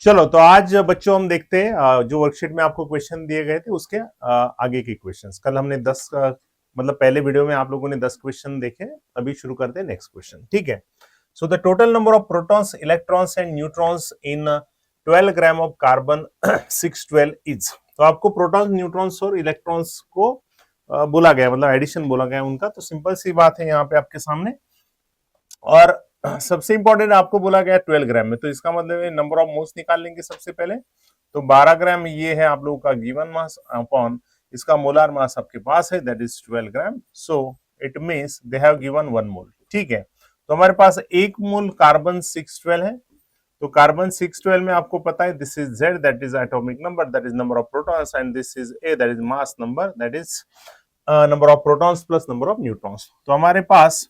चलो तो आज बच्चों हम देखते हैं जो वर्कशीट में आपको क्वेश्चन दिए गए थे उसके आगे के क्वेश्चंस। कल हमने 10 मतलब पहले वीडियो में आप लोगों ने 10 क्वेश्चन देखे, अभी शुरू करते हैं नेक्स्ट क्वेश्चन। ठीक है। So the total number of protons, electrons and neutrons in 12 gram of carbon 612 is. तो आपको प्रोटॉन्स, न्यूट्रॉन्स और इलेक्ट्रॉन्स को बोला गया, मतलब एडिशन बोला गया उनका। तो सिंपल सी बात है यहाँ पे आपके सामने। और सबसे इंपॉर्टेंट आपको बोला गया 12 ग्राम में, तो इसका मतलब नंबर ऑफ मोल्स निकाल लेंगे सबसे पहले। तो 12 ग्राम ये है आप लोगों का गिवन मास अपॉन इसका मोलार मास आपके पास है, that is 12 gram. So it means they have given 1 मोल। ठीक है। तो हमारे पास 1 मोल कार्बन 612 है। तो कार्बन 612 में आपको पता है this is Z, that is atomic number, that is number of protons, and this is A, that is mass number, that is number of protons plus number of neutrons. तो हमारे पास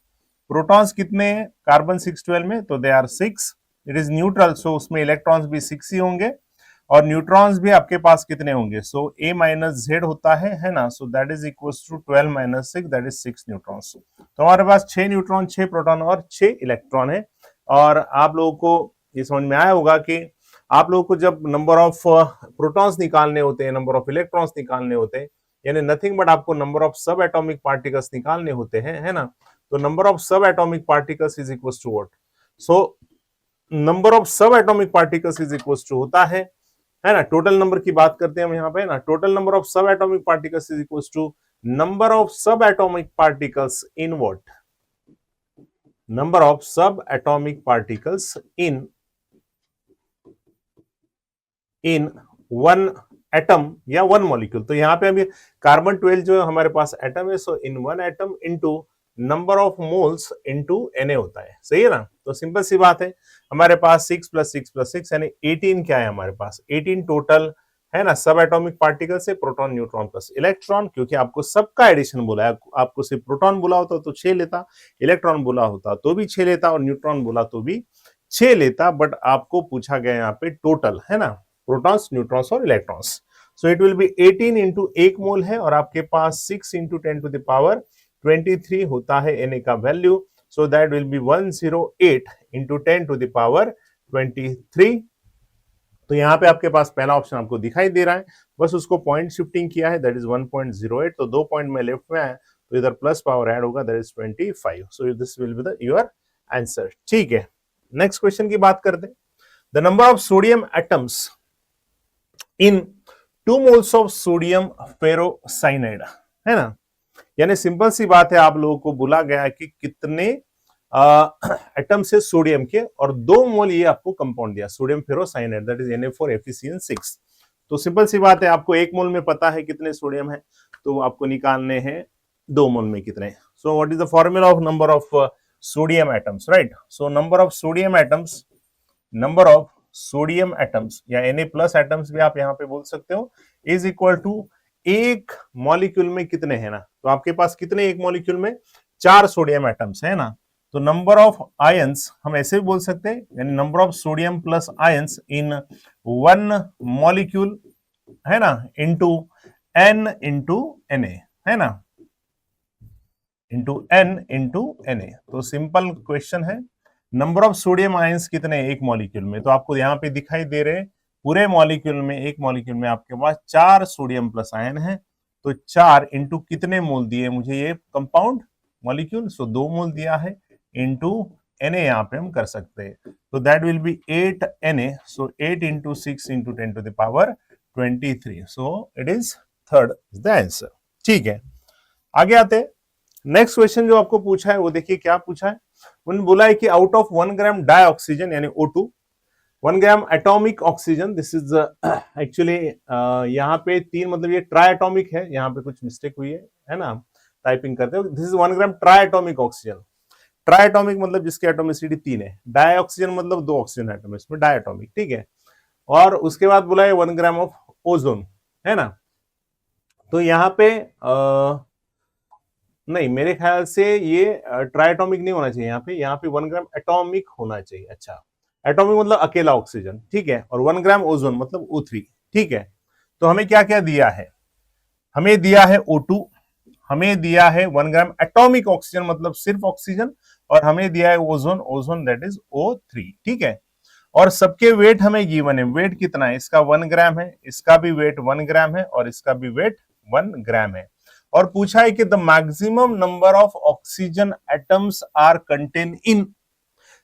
protons कितने हैं carbon 612 में? तो they are 6। It is neutral, so उसमें electrons भी 6 ही होंगे, और न्यूट्रॉन्स भी आपके पास कितने होंगे? सो A माइनस Z होता है ना। So that is equal to 12 minus 6, that is 6 neutrons. तो हमारे पास 6 न्यूट्रॉन, 6 प्रोटॉन और 6 इलेक्ट्रॉन है। और आप लोगों को ये समझ में आया होगा कि आप लोगों को जब नंबर ऑफ प्रोटॉन्स निकालने होते हैं, नंबर ऑफ इलेक्ट्रॉन्स निकालने होते हैं, यानी नथिंग बट आपको number of subatomic particles निकालने होते हैं, है ना। तो number of subatomic particles is equal to what? So number of subatomic particles is equal to होता है ना, टोटल नंबर की बात करते हैं हम यहाँ पे ना। Total number of subatomic particles is equal to number of subatomic particles in what? Number of subatomic particles in one atom या वन मॉलिक्यूल। तो यहाँ पे अभी कार्बन 12 जो हमारे पास एटम है, so in one atom into number of moles into Na होता है। सही है ना। तो सिंपल सी बात है, हमारे पास 6 प्लस 6 प्लस 6 यानी 18 क्या है हमारे पास? 18 टोटल है ना सब एटॉमिक पार्टिकल से, प्रोटॉन, न्यूट्रॉन प्लस इलेक्ट्रॉन। क्योंकि आपको सबका एडिशन बोला है, आपको सिर्फ प्रोटॉन बोला होता तो 6 लेता, इलेक्ट्रॉन बोला होता तो भी 6 लेता, और न्यूट्रॉन बोला तो भी 6 लेता। बट आपको पूछा गया यहाँ पे टोटल, है ना, प्रोटॉन्स, न्यूट्रॉन्स और electrons. So it will be 18 into 1 mole है, और आपके पास 6 इंटू 10 टू द पावर 23 होता है Na का वैल्यू। So that will be 108 into 10 to the power 23। तो यहाँ पे आपके पास पहला ऑप्शन आपको दिखाई दे रहा है, बस उसको पॉइंट शिफ्टिंग किया है, दैट इज 1.08। तो 2 पॉइंट में लेफ्ट में आया तो इधर प्लस पावर ऐड होगा, that is 25। So this will be the your answer. ठीक है। नेक्स्ट क्वेश्चन की बात करते हैं। The number of sodium atoms in 2 moles of sodium ferrocyanide, है ना। यानी सिंपल सी बात है, आप लोगों को बोला गया है कि कितने एटम से सोडियम के, और 2 मोल ये आपको कंपाउंड दिया sodium ferrocyanide, that is Na4FeCN6। तो सिंपल सी बात है, आपको 1 मोल में पता है कितने सोडियम है, तो आपको निकालने हैं 2 मोल में कितने। सो what is the formula of number of sodium atoms, right. So number of sodium atoms, number of sodium atoms या Na प्लस एटम्स भी आप यहां पे बोल सकते हो, इज इक्वल टू एक मॉलिक्यूल में कितने हैं ना। तो आपके पास कितने एक मॉलिक्यूल में? 4 सोडियम एटम्स है ना। तो नंबर ऑफ आयंस हम ऐसे भी बोल सकते हैं, यानी number of sodium plus ions in one molecule, है ना, इनटू n इंटू Na, है ना, इंटू n इंटू Na। तो सिंपल क्वेश्चन है, नंबर ऑफ सोडियम आयंस कितने एक मॉलिक्यूल में? तो आपको यहाँ पे दिखाई दे रहे पूरे मॉलिक्यूल में, एक मॉलिक्यूल में आपके पास 4 सोडियम प्लस आयन है। तो 4 इंटू कितने मोल दिए मुझे ये कंपाउंड मॉलिक्यूल? सो 2 मोल दिया है, इंटू Na यहाँ पे हम कर सकते हैं। तो that will be 8 Na। So 8 into 6 into 10 to the power 23। So it is third is the answer. ठीक है, आगे आते हैं। नेक्स्ट क्वेश्चन जो आपको पूछा है वो देखिए क्या पूछा है। उन्होंने बोला है कि out of 1 gram dioxygen यानी O2, 1 ग्राम atomic oxygen, this is actually यहाँ पे 3 मतलब ये ट्राई एटॉमिक है, यहाँ पे कुछ मिस्टेक हुई है ना, टाइपिंग करते हो। This is 1 gram try atomic oxygen. Try atomic मतलब जिसकी एटोमिसिटी 3 है, डाई ऑक्सीजन मतलब 2 ऑक्सीजन एटम, इसमें डाई एटॉमिक। ठीक है। और उसके बाद बोला है 1 ग्राम ऑफ ओजोन, है ना। तो यहाँ पे नहीं, मेरे ख्याल से ये ट्राइटॉमिक नहीं होना चाहिए, यहाँ पे 1 ग्राम एटॉमिक होना चाहिए। अच्छा, एटॉमिक मतलब अकेला ऑक्सीजन, ठीक है, और 1 ग्राम ओजोन मतलब O3। ठीक है। तो हमें क्या क्या दिया है? हमें दिया है O2, हमें दिया है 1 ग्राम एटॉमिक ऑक्सीजन मतलब सिर्फ ऑक्सीजन, और हमें दिया है ozone, ozone that is O3। ठीक है। और सबके वेट हमें गिवन है। वेट कितना है? इसका 1 ग्राम है, इसका भी वेट 1 ग्राम है और इसका भी वेट 1 ग्राम है। और पूछा है कि the maximum number of oxygen atoms are contain in,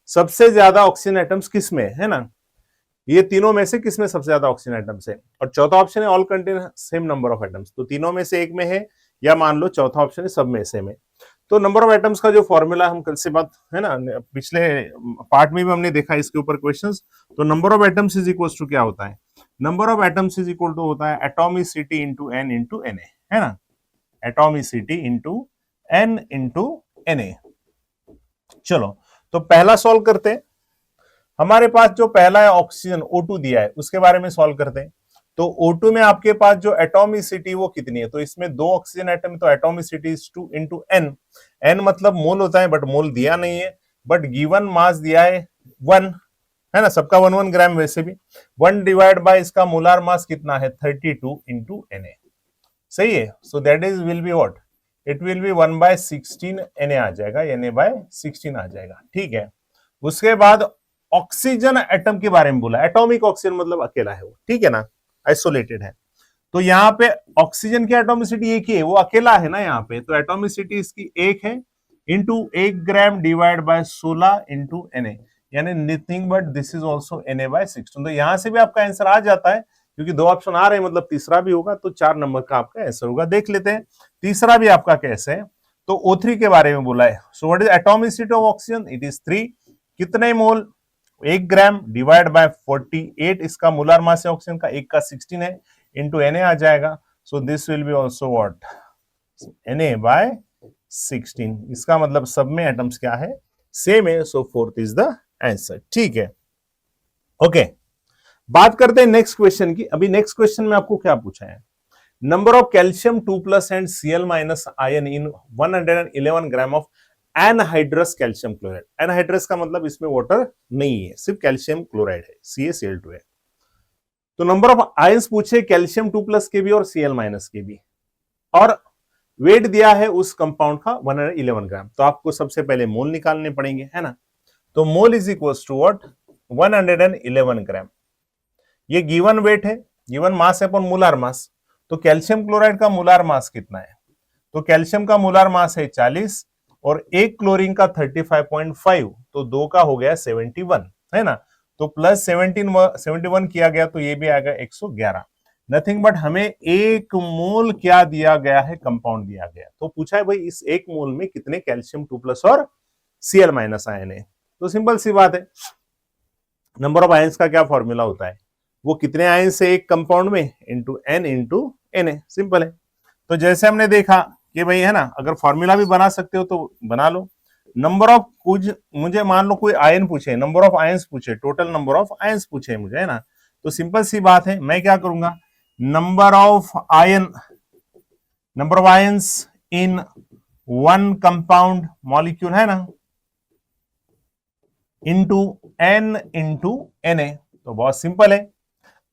सबसे ज्यादा ऑक्सीजन एटम्स किसमें है ना, ये तीनों में से किसमें सबसे ज्यादा ऑक्सीजन एटम्स है। और चौथा ऑप्शन है all contain same number of atoms, तो तीनों में से एक में है, या मान लो चौथा ऑप्शन है सब में से में। तो नंबर ऑफ एटम्स का जो फॉर्मूला हम कल से बात है ना, पिछले पार्ट में भी हमने देखा इसके ऊपर क्वेश्चंस। तो number of atoms is equal to क्या होता है? Number of atoms is equal to होता है atomicity into N into N A, है ना, atomicity into N into N A. चलो तो पहला सॉल्व करते हैं। हमारे पास जो पहला है ऑक्सीजन O2 दिया है, उसके बारे में सॉल्व करते हैं। तो O2 में आपके पास जो एटॉमिसिटी वो कितनी है? तो इसमें 2 ऑक्सीजन एटम, तो atomicity is 2 into N. N मतलब मोल होता है, बट मोल दिया नहीं है, बट गिवन मास दिया है 1, है ना, सबका 1 ग्राम वैसे भी। 1 डिवाइड बाय इसका मोलार मास कितना है? 32 इंटू Na। सही है। So that is will be what? It will B 1/16 Na आ जाएगा, Na/16 आ जाएगा, ठीक है। उसके बाद ऑक्सीजन एटम के बारे में बोला, एटॉमिक ऑक्सीजन मतलब अकेला है वो, ठीक है ना, आइसोलेटेड है। तो यहाँ पे ऑक्सीजन की एटॉमिसिटी एक ही है, वो अकेला है ना यहाँ पे, तो एटॉमिसिटी इसकी 1 है into 1 gram divide bye 16 into Na, यानी nothing but this is also Na/16। तो यहां से भी आपका आंसर आ जाता है, क्योंकि 2 ऑप्शन आ रहे हैं, मतलब तीसरा भी होगा, तो 4 नंबर का आपका आंसर होगा। देख लेते हैं तीसरा भी आपका कैसे है। तो O3 के बारे में बोला है। So what is atomicity of oxygen? It is 3। कितने मोल? 1 ग्राम डिवाइड बाय 48, इसका मोलर मास है ऑक्सीजन का, 1 का 16 है, इंटू Na आ जाएगा। सो this will B also what? Na/16। इसका मतलब सब में एटम्स क्या है? सेम है। सो 4th इज द आंसर, ठीक है। ओके, बात करते हैं नेक्स्ट क्वेश्चन की। अभी नेक्स्ट क्वेश्चन में आपको क्या पूछा है? Number of calcium 2+ and Cl- ion in 111 gram of anhydrous calcium chloride. Anhydrous का मतलब इसमें वाटर नहीं है, सिर्फ कैल्शियम क्लोराइड है, CaCl2 है। तो नंबर ऑफ आयंस पूछे कैल्शियम 2+ के भी और Cl- के भी, और वेट दिया है उस कंपाउंड का 111 ग्राम। तो आपको सबसे पहले मोल निकालने पड़ेंगे, है ना। तो mole is equal to what? 111 gram. ये गिवन वेट है, गिवन मास है अपॉन मोलार मास। तो कैल्शियम क्लोराइड का मोलार मास कितना है? तो कैल्शियम का मोलार मास है 40 और एक क्लोरीन का 35.5, तो 2 का हो गया 71, है ना। तो प्लस 71 किया गया, तो ये भी आ गया 111। नथिंग बट हमें 1 मोल क्या दिया गया है? कंपाउंड दिया गया। तो पूछा है भाई इस 1 मोल में कितने कैल्शियम 2+ और Cl- आयन है। तो सिंपल सी बात है, नंबर ऑफ आयंस का क्या फॉर्मूला होता है? वो कितने आयन से एक कंपाउंड में, into N into Na, simple है। तो जैसे हमने देखा कि भाई है ना, अगर फॉर्मूला भी बना सकते हो तो बना लो। नंबर ऑफ कुछ, मुझे मान लो कोई आयन पूछे, नंबर ऑफ आयंस पूछे, टोटल नंबर ऑफ आयंस पूछे मुझे, है ना, तो सिंपल सी बात है, मैं क्या करूंगा? Number of ions in one compound molecule, है ना, इंटू एन इंटू Na। तो बहुत सिंपल है।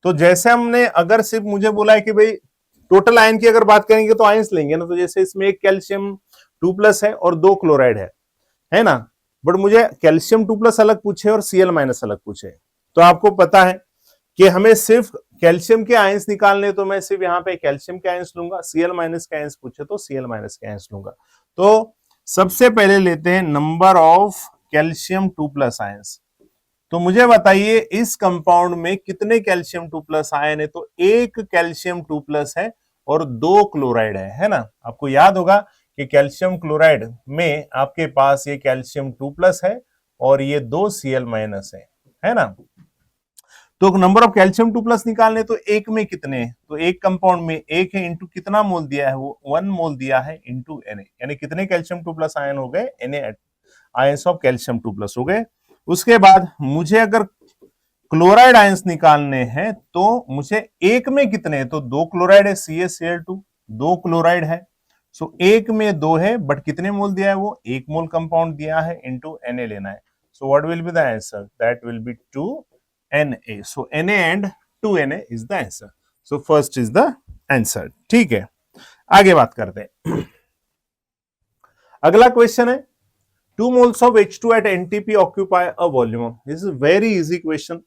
तो जैसे हमने, अगर सिर्फ मुझे बोला है कि भाई टोटल आयन की अगर बात करेंगे तो आयंस लेंगे ना, तो जैसे इसमें एक कैल्शियम 2+ है और 2 क्लोराइड है ना, बट मुझे कैल्शियम 2+ अलग पूछे और Cl- अलग पूछे, तो आपको पता है कि हमें सिर्फ कैल्शियम के आयंस निकालने, तो मैं सिर्फ यहाँ पे कैल्शियम के आयंस लूंगा, Cl- के आयंस पूछे तो Cl- के आयंस लूंगा। तो सबसे पहले लेते हैं नंबर ऑफ कैल्शियम 2+ आयंस। तो मुझे बताइए इस कंपाउंड में कितने कैल्शियम 2+ आयन है? तो एक कैल्शियम 2+ है और 2 क्लोराइड है ना। आपको याद होगा कि कैल्शियम क्लोराइड में आपके पास ये कैल्शियम 2+ है और ये 2 Cl- है ना। तो नंबर ऑफ कैल्शियम 2+ निकालने, तो एक में कितने हैं? तो एक कंपाउंड में एक है, इंटू कितना मोल दिया है? वो 1 मोल दिया है, इंटू Na, यानी कितने कैल्शियम 2+ आयन हो गए? Na आयंस ऑफ कैल्शियम 2+ हो गए। उसके बाद मुझे अगर क्लोराइड आयंस निकालने हैं, तो मुझे एक में कितने? तो 2 क्लोराइड है, CaCl2, 2 क्लोराइड है। सो एक में 2 है, बट कितने मोल दिया है? वो 1 मोल कंपाउंड दिया है, इंटू Na लेना है। So what will be the answer? That will B 2Na। So Na and 2Na is the answer. So first is the answer, ठीक है। आगे बात करते हैं। अगला क्वेश्चन है 2 moles of H2 at NTP occupy a volume of, this is very easy question,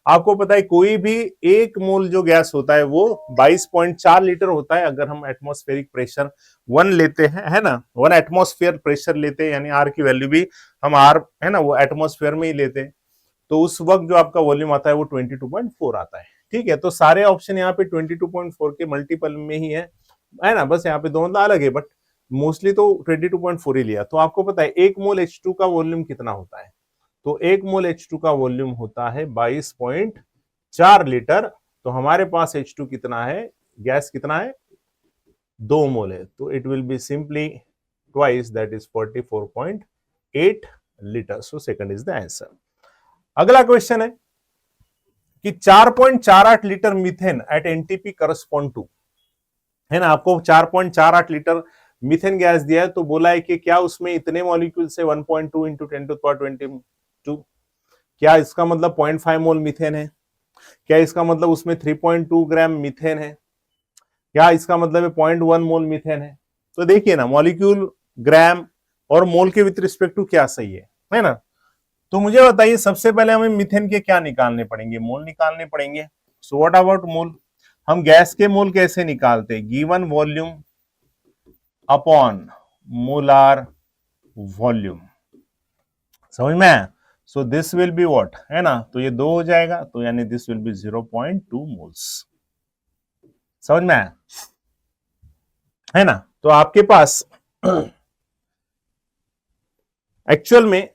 आपको पता है कोई भी एक मोल जो गैस होता है वो 22.4 लीटर होता है अगर हम एटमॉस्फेरिक प्रेशर 1 लेते हैं, है ना, 1 एटमॉस्फेयर प्रेशर लेते हैं, यानी आर की वैल्यू भी हम आर, है ना, वो एटमॉस्फेयर में ही लेते हैं, तो उस वक्त जो आपका वॉल्यूम आता है वो 22.4 आता है। ठीक है, तो सारे ऑप्शन यहाँ पे 22.4 के मल्टीपल में ही है ना, बस यहाँ पे दो मतलब अलग है, बट मोस्टली तो 22.4 ही लिया। तो आपको पता है एक मोल H2 का वॉल्यूम कितना होता है, तो एक मोल H2 का वॉल्यूम होता है 22.4 लीटर। तो हमारे पास H2 कितना है, गैस कितना है, 2 मोल है, तो it will be simply twice, that is 44.8 litre. So second is the answer. अगला क्वेश्चन है कि 4.48 litre methane at NTP correspond to, है ना, आपको 4.48 लीटर मीथेन गैस दिया है, तो बोला है कि क्या उसमें इतने मॉलिक्यूल से 1.2 इंटू 10⁻²2, क्या इसका मतलब 0.5 मोल मीथेन है, क्या इसका मतलब उसमें 3.2 ग्राम मीथेन है, क्या इसका मतलब है 0.1 मोल मीथेन है। तो देखिए ना, मॉलिक्यूल, ग्राम और मोल के विथ रिस्पेक्ट टू क्या सही है ना। तो मुझे बताइए सबसे पहले हमें मीथेन के क्या निकालने पड़ेंगे, मोल निकालने पड़ेंगे। सो व्हाट अबाउट मोल, हम गैस के मोल कैसे निकालते हैं, given volume upon molar volume, समझ में आया। सो दिस विल बी व्हाट, है ना, तो ये 2 हो जाएगा, तो यानी दिस विल बी 0.2 मोल्स, समझ में आया, है ना। तो आपके पास एक्चुअल में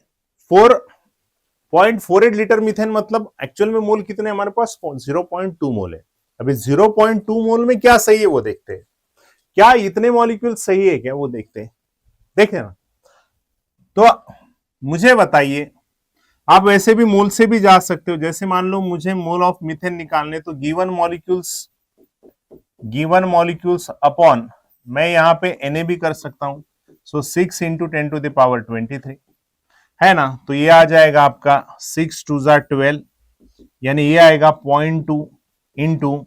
4.48 लीटर मीथेन, मतलब एक्चुअल में मोल कितने हमारे पास 0.2 मोल है। अभी 0.2 मोल में क्या सही है वो देखते हैं, क्या इतने मॉलिक्यूल सही है क्या वो देखते हैं, देखें ना। तो मुझे बताइए, आप वैसे भी मोल से भी जा सकते हो, जैसे मान लो मुझे मोल ऑफ मीथेन निकालने, तो गिवन मॉलिक्यूल्स अपॉन, मैं यहां पे Na भी कर सकता हूं, सो 6 इंटू 10⁻23, है ना, तो ये आ जाएगा आपका 6 2 12, यानी ये आएगा 0.2 इंटू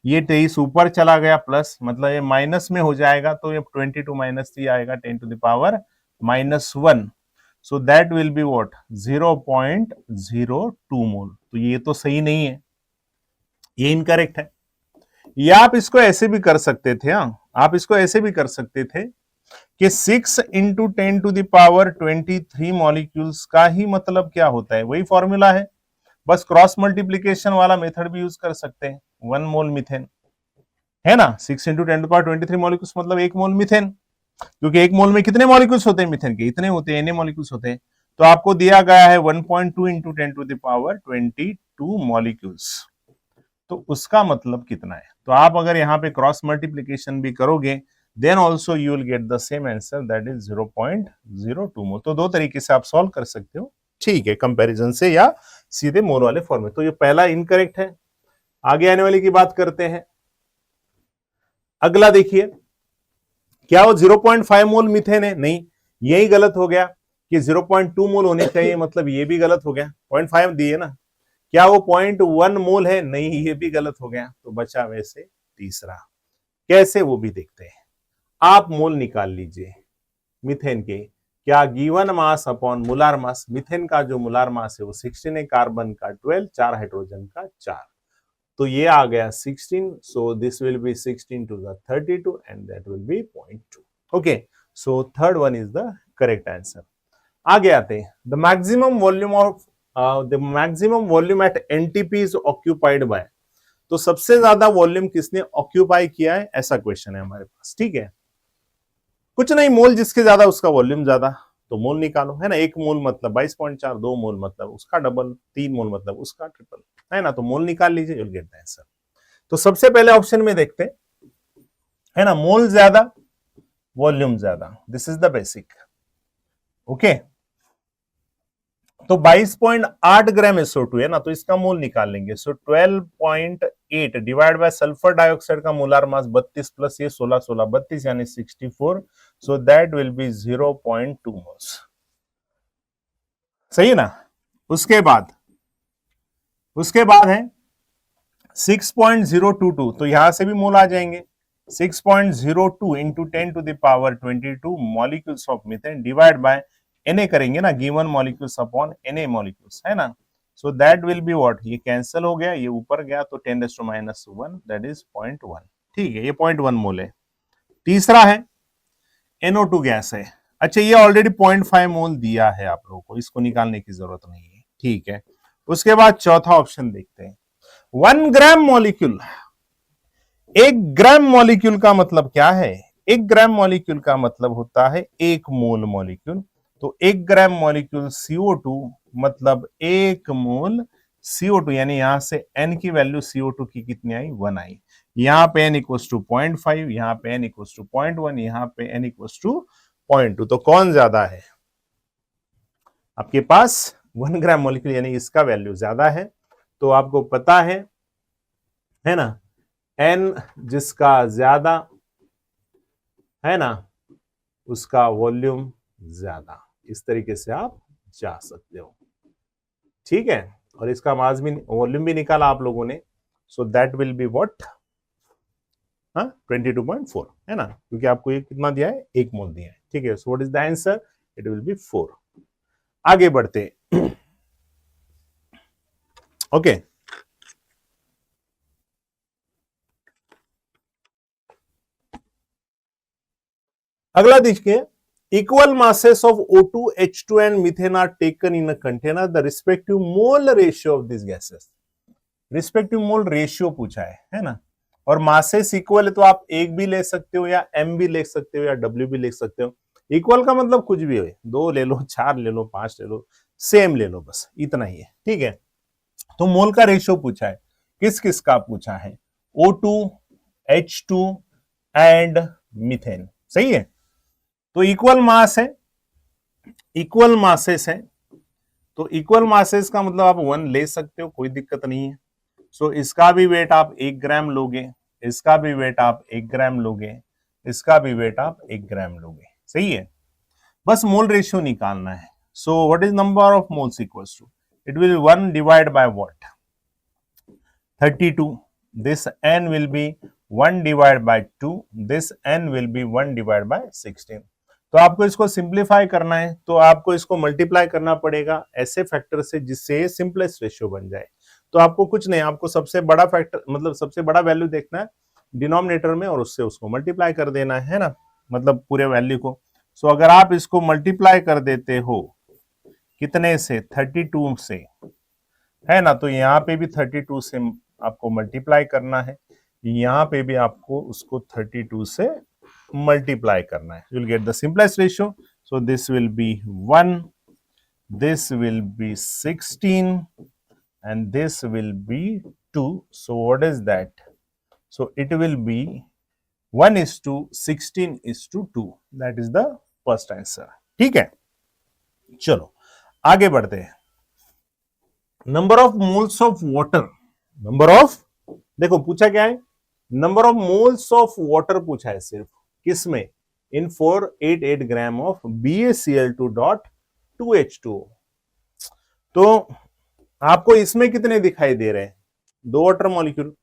ये 23 ऊपर चला गया प्लस, मतलब ये माइनस में हो जाएगा, तो ये 22 माइनस 3 आएगा 10⁻⁻1, सो that will be what 0.02 mole. तो ये तो सही नहीं है, ये इनकरेक्ट है। या आप इसको ऐसे भी कर सकते थे, आप इसको ऐसे भी कर सकते थे कि 6 इंटू 10⁻23 मॉलिक्यूल्स का ही मतलब क्या होता है, वही फॉर्मूला है, बस क्रॉस मल्टीप्लीकेशन वाला मेथड भी यूज कर सकते हैं। 1 मोल मीथेन, है ना, 6 इंटू 10⁻23 मॉलिक्यूल्स मतलब 1 मोल मीथेन, क्योंकि 1 मोल में कितने मॉलिक्यूल्स होते हैं मीथेन के, इतने होते हैं, Na मॉलिक्यूल्स होते हैं। तो आपको दिया गया है 1.2 इंटू 10⁻22 मॉलिक्यूल्स, तो उसका मतलब कितना है। तो आप अगर यहाँ पे क्रॉस मल्टीप्लीकेशन भी करोगे, then also you will get the same answer, that is 0.02 mole. तो 2 तरीके से आप सॉल्व कर सकते हो, ठीक है, कंपैरिजन से या सीधे मोल वाले फॉर्म में। तो ये पहला इनकरेक्ट है। आगे आने वाली की बात करते हैं। अगला देखिए, क्या वो 0.5 मोल मीथेन है, नहीं, यही गलत हो गया कि 0.2 मोल होने चाहिए, मतलब ये भी गलत हो गया, 0.5 दिए ना। क्या वो 0.1 मोल है, नहीं, ये भी गलत हो गया। तो बचा वैसे तीसरा, कैसे वो भी देखते हैं। आप मोल निकाल लीजिए मीथेन के, क्या गिवन मास अपॉन मोलार मास, मीथेन का जो मोलार मास है वो 16 है, कार्बन का 12, 4 हाइड्रोजन का 4, तो ये आ गया 16, so this will be 16 to the 32 and that will be 0.2। Okay, so third one is the correct answer. आगे आते हैं, the maximum volume of at NTP is occupied by, तो सबसे ज्यादा वॉल्यूम किसने ऑक्यूपाई किया है, ऐसा क्वेश्चन है हमारे पास। ठीक है, कुछ नहीं, मोल जिसके ज्यादा उसका वॉल्यूम ज्यादा, तो मोल निकालो, है ना। 1 मोल मतलब 22.4, 2 मोल मतलब उसका डबल, 3 मोल मतलब उसका ट्रिपल, है ना, तो मोल निकाल लीजिए, you'll get the answer। तो सबसे पहले ऑप्शन में देखते हैं, है ना, मोल ज्यादा वॉल्यूम ज्यादा, this is the basic. Okay, तो 22.8 ग्राम SO2 है ना, तो इसका मोल निकाल लेंगे। सो 12.8 डिवाइड बाय सल्फर डाइऑक्साइड का मोलार मास 32 प्लस ये 16 16 32 यानी 64, सो दैट विल बी 0.2 मोल्स, सही है ना। उसके बाद है 6.022, तो यहां से भी मोल आ जाएंगे। 6.02 into 10⁻22 molecules of methane divide by Na करेंगे ना, given molecules upon Na molecules, है ना। So that will be what, ये कैंसिल हो गया, ये ऊपर गया तो 10⁻⁻1 दैट इज 0.1। ठीक है, ये 0.1 मोल है। तीसरा है NO2 गैस है। अच्छा, ये ऑलरेडी 0.5 मोल दिया है आप लोगों को, इसको निकालने की जरूरत नहीं है। ठीक है, उसके बाद चौथा ऑप्शन देखते हैं, 1 ग्राम मॉलिक्यूल। 1 ग्राम मॉलिक्यूल का मतलब क्या है? 1 ग्राम मॉलिक्यूल का मतलब होता है 1 मोल मॉलिक्यूल। तो 1 ग्राम मॉलिक्यूल CO2 मतलब 1 मोल CO2, यानी यहां से N की वैल्यू CO2 की कितनी आई? 1 आई। यहां पे N इक्वल टू 0.5, यहां पे N इक्वल टू 0.1, यहां पे N इक्वल टू 0.2। तो कौन ज्यादा है आपके पास? 1 ग्राम मॉलिक्यूल, यानी इसका वैल्यू ज्यादा है। तो आपको पता है ना, N जिसका ज्यादा है ना, उसका वॉल्यूम ज्यादा। इस तरीके से आप जा सकते हो। ठीक है, और इसका मास भी, वॉल्यूम भी निकाला आप लोगों ने। सो दैट विल बी व्हाट, 22.4 है ना, क्योंकि आपको ये कितना दिया है? 1 मोल दिया है। ठीक है, so what is the answer? It will be 4। आगे बढ़ते ओके अगला देखिए, equal masses of O2, H2 and methane are taken in a container. The respective mole ratio of these gases. Respective mole ratio पूछा है ना, और masses equal है तो आप एक भी ले सकते हो या M भी ले सकते हो या W भी ले सकते हो। इक्वल का मतलब कुछ भी हो, 2 ले लो, 4 ले लो, 5 ले लो, सेम ले लो, बस इतना ही है। ठीक है, तो मोल का रेशियो पूछा है, किस किस का पूछा है? O2, H2 and methane. सही है, तो इक्वल मास है, इक्वल मासेस है, तो इक्वल मासेस का मतलब आप 1 ले सकते हो, कोई दिक्कत नहीं है। सो इसका भी वेट आप 1 ग्राम लोगे, इसका भी वेट आप 1 ग्राम लोगे, इसका भी वेट आप 1 ग्राम लोगे। सही है, बस मोल रेशियो निकालना है। So what is number of moles equals to, it will 1 divide by what, 32। This n will be 1 divided by 2, this n will be 1 divided by 16। तो आपको इसको सिंप्लीफाई करना है, तो आपको इसको मल्टीप्लाई करना पड़ेगा ऐसे फैक्टर से जिससे सिंपलेस्ट रेशियो बन जाए। तो आपको कुछ नहीं, आपको सबसे बड़ा फैक्टर मतलब सबसे बड़ा वैल्यू देखना है डिनोमिनेटर में और उससे उसको मल्टीप्लाई कर देना है ना, मतलब पूरे वैल्यू को। सो अगर आप इसको मल्टीप्लाई कर देते हो कितने से? 32 से, है ना, तो यहाँ पे भी 32 से आपको मल्टीप्लाई करना है, यहाँ पे भी आपको उसको 32 से मल्टीप्लाई करना है। You will get the simplest ratio. So this will be 1, this will be 16 and this will be 2। so what is that? so it will be 1:16:2, that is the first answer। ठीक है, चलो आगे बढ़ते हैं। Number of moles of water, number of, देखो पूछा क्या है? Number of moles of water पूछा है सिर्फ, किसमें? इन 488 ग्राम ऑफ BaCl2.2H2O। तो आपको इसमें कितने दिखाई दे रहे हैं? 2 वाटर मॉलिक्यूल,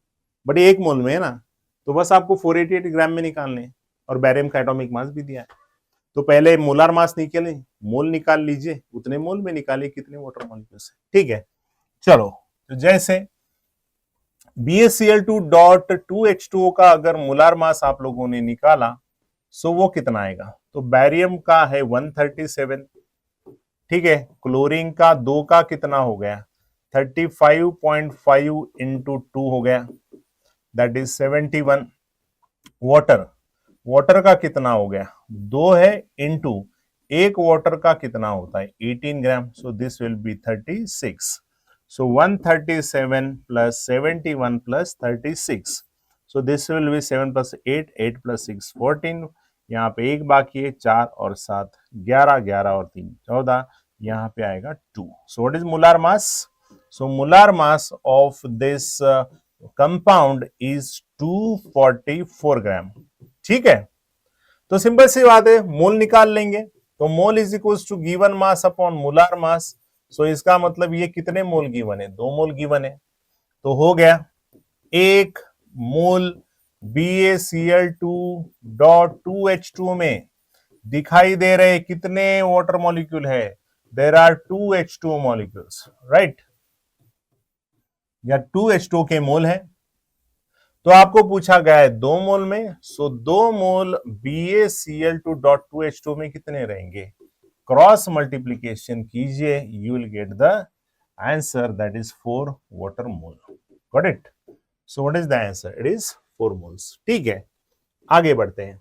बट 1 मोल में है ना, तो बस आपको 488 ग्राम में निकालने, और बैरियम का एटॉमिक मास भी दिया है। तो पहले मोलार मास निकाले, मोल निकाल लीजिए, उतने मोल में निकालिए कितने वाटर मॉलिक्यूल्स है। ठीक है, चलो, तो जैसे BaCl2.2H2O का अगर मोलार मास आप लोगों ने निकाला, सो वो कितना आएगा? तो बैरियम का है 137, ठीक है, क्लोरीन का 2 का कितना हो गया? 35.5 इंटू 2 हो गया, दैट इज 71। वाटर, वाटर का कितना हो गया? 2 है इंटू 1 वाटर का कितना होता है? 18 gram. So this will be 36। So 137 plus 71 plus 36। So this will be 7 plus 8, 8 plus 6 14। यहाँ पे 1 बाकी है, 4 और 7 11, 11 और 3 14, यहाँ पे आएगा 2। सो what is molar mass? So molar mass of this compound is 244 ग्राम। ठीक है, तो सिंपल सी बात है, मोल निकाल लेंगे, तो mole is equal to given mass upon molar mass. So इसका मतलब ये कितने मोल गिवन है? 2 मोल गिवन है, तो हो गया 1 मोल BaCl2.2H2O में दिखाई दे रहे कितने वाटर मॉलिक्यूल है? There are 2 H2O molecules, right. या 2H2O के मोल है, तो आपको पूछा गया है 2 मोल में, सो 2 मोल BaCl2.2H2 में कितने रहेंगे? क्रॉस मल्टीप्लीकेशन कीजिए, you will get the answer, that is 4 water mole. Got it? So what is the answer? It is 4 moles. ठीक है, आगे बढ़ते हैं।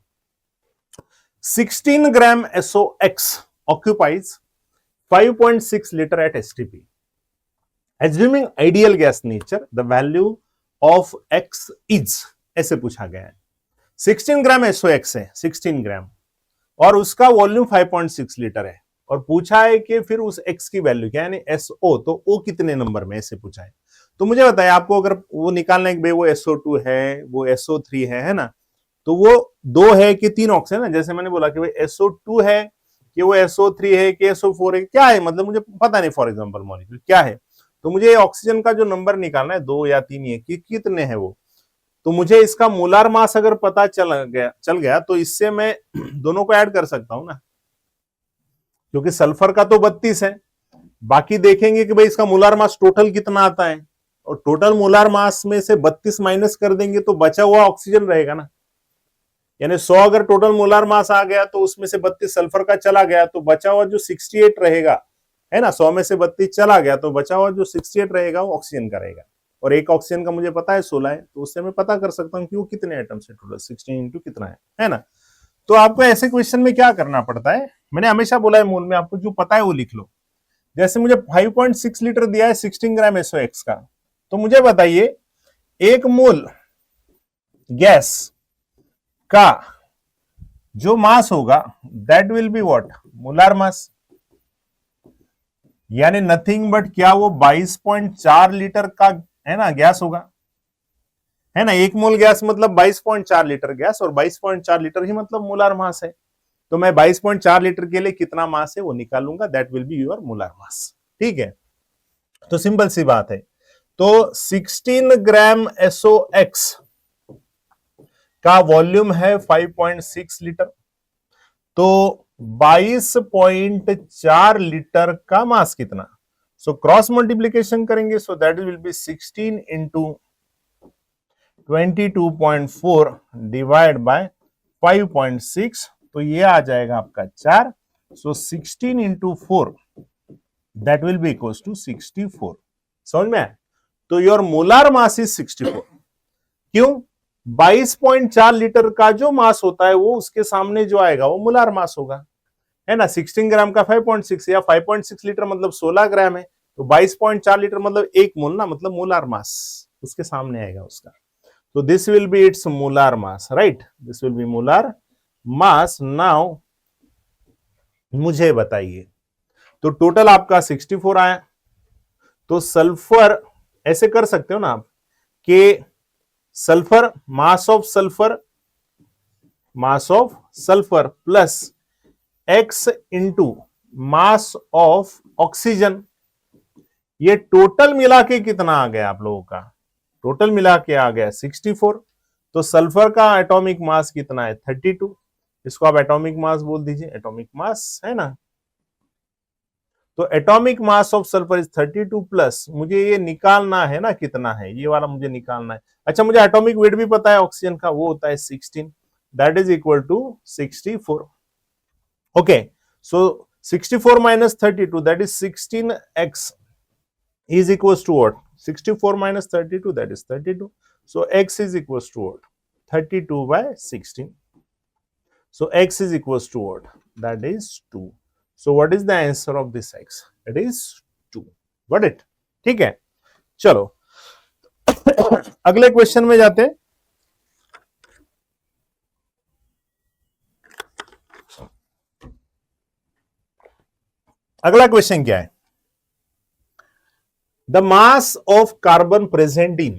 16 ग्राम SOX occupies 5.6 liter at STP. Assuming ideal gas nature, the value of X is, ऐसे पूछा गया है। 16 ग्राम SOX है, 16 ग्राम, और उसका वॉल्यूम 5.6 लीटर है, और पूछा है कि फिर उस X की वैल्यू क्या है, यानी SO, तो O कितने नंबर में, ऐसे पूछा है। तो मुझे बताया आपको, अगर वो निकालना है कि भाई वो SO2 है, वो SO3 है ना, तो वो 2 है कि 3 ऑक्सीजन है, जैसे मैंने बोला कि भाई SO2 है कि वो SO3 है कि SO4 है, क्या है, मतलब मुझे पता नहीं फॉर एग्जांपल मॉलिक्यूल क्या है, तो मुझे ऑक्सीजन का जो नंबर निकालना है 2 या 3 है कि कितने हैं वो, तो मुझे इसका मोलार मास अगर पता चल गया तो इससे मैं दोनों को ऐड कर सकता हूं ना, क्योंकि सल्फर का तो 32 है, बाकी देखेंगे कि भाई इसका मोलार मास टोटल कितना आता है, और टोटल मोलार मास में से 32 माइनस कर देंगे तो बचा हुआ ऑक्सीजन रहेगा ना, यानी 100 अगर टोटल मोलार मास आ गया तो उसमें से 32 सल्फर का चला गया, तो बचा हुआ जो 68 रहेगा, है ना, 100 में से 32 चला गया तो बचा हुआ जो 68 रहेगा वो ऑक्सीजन का रहेगा, और एक ऑक्सीजन का मुझे पता है 16 है, तो उससे मैं पता कर सकता हूं कि वो कितने एटम्स है टोटल, 16 इंटू कितना है ना। तो आपको ऐसे क्वेश्चन में क्या करना पड़ता है, मैंने हमेशा बोला है मोल में, आपको जो पता है वो लिख लो। जैसे मुझे 5.6 लीटर दिया है 16 ग्राम SOX का, तो मुझे बताइए 1 मोल गैस का जो मास होगा that will be what, molar mass, यानी नथिंग बट क्या, वो 22.4 लीटर का है ना गैस होगा, है ना, 1 मोल गैस मतलब 22.4 लीटर गैस, और 22.4 लीटर ही मतलब मोलार मास है, तो मैं 22.4 लीटर के लिए कितना मास है वो निकालूंगा, that will be your molar mass. ठीक है, तो सिंपल सी बात है। तो 16 ग्राम SOX का वॉल्यूम है 5.6 लीटर, तो 22.4 लीटर का मास कितना, सो क्रॉस मल्टीप्लीकेशन करेंगे, so that will be 16 into 22.4 divide by 5.6, तो ये आ जाएगा आपका 4, so 16 into 4 that will be equals to 64। समझ में आया? तो योर मोलार मास इज 64। क्यों? 22.4 लीटर का जो मास होता है वो उसके सामने जो आएगा वो मोलार मास होगा, है ना। 16 ग्राम का 5.6 या 5.6 लीटर मतलब 16 ग्राम है, तो 22.4 लीटर मतलब 1 मोल ना, मतलब मोलार मास उसके सामने आएगा उसका, तो this will B it's molar mass, right, this will B molar mass. Now मुझे बताइए, तो टोटल आपका 64 आया, तो सल्फर ऐसे कर सकते हो ना आप कि sulphur mass of sulphur plus x into mass of oxygen, ये टोटल मिला के कितना आ गया आप लोगों का, टोटल मिला के आ गया 64, तो सल्फर का एटॉमिक मास कितना है 32, इसको आप एटॉमिक मास बोल दीजिए, एटॉमिक मास है ना, तो atomic mass of sulphur is 32 plus, मुझे ये निकालना है ना कितना है, ये वाला मुझे निकालना है। अच्छा, मुझे एटॉमिक वेट भी पता है ऑक्सीजन का, वो होता है 16, that is equal to 64। Okay, so 64 minus 32 that is 16x is equals to what, 64 minus 32 that is 32, so x is equals to what, 32 by 16, so x is equals to what, that is 2, so what is the answer of this x, it is 2। got it? ठीक है, चलो अगले question में जाते हैं। अगला question क्या है, the mass of carbon present in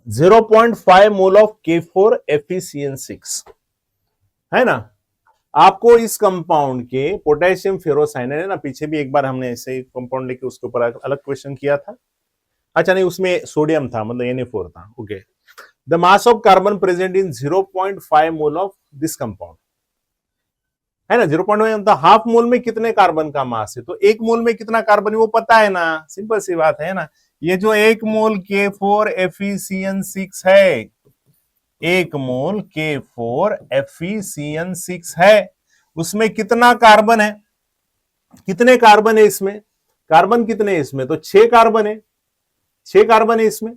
0.5 mole of K4FeCN6, है ना। आपको इस कंपाउंड के पोटेशियम फेरोसाइनाइड है ना, पीछे भी एक बार हमने ऐसे कंपाउंड लेके उसके ऊपर अलग क्वेश्चन किया था। अच्छा नहीं, उसमें सोडियम था, मतलब Na4 था। Okay, the mass of carbon present in 0.5 mole of this compound, है ना। 0.5 मतलब हाफ मोल में कितने कार्बन का मास है, तो 1 मोल में कितना कार्बन है वो पता है ना, सिंपल सी बात है ना, ये जो 1 मोल K4FeCN6 है, 1 मोल K4FeCN6 है, उसमें कितना कार्बन है, कितने कार्बन है इसमें, कार्बन कितने हैं इसमें, तो 6 कार्बन है, 6 कार्बन है इसमें,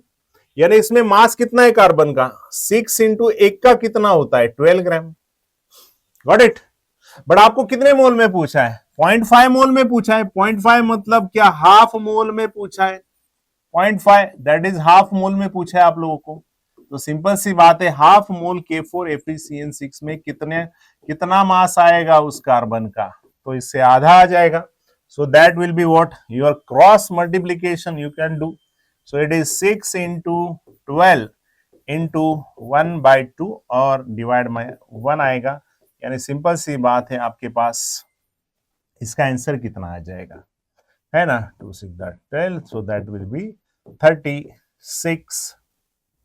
यानी इसमें मास कितना है कार्बन का, 6 इंटू 1 का कितना होता है, 12 ग्राम। Got it. बट आपको कितने मोल में पूछा है, 0.5 मोल में पूछा है। 0.5 मतलब क्या, हाफ मोल में पूछा है। 0.5 दैट इज हाफ मोल में पूछा है आप लोगों को। तो सिंपल सी बात है, हाफ मोल K4FeCN6 में कितना मास आएगा उस कार्बन का, तो इससे आधा आ जाएगा। So that will be what, your cross multiplication you can do. So it is 6 into 12 into 1/2 और डिवाइड बाय 1 आएगा, यानी सिंपल सी बात है, आपके पास इसका आंसर कितना आ जाएगा, है ना, 2 6 12, so that will be 36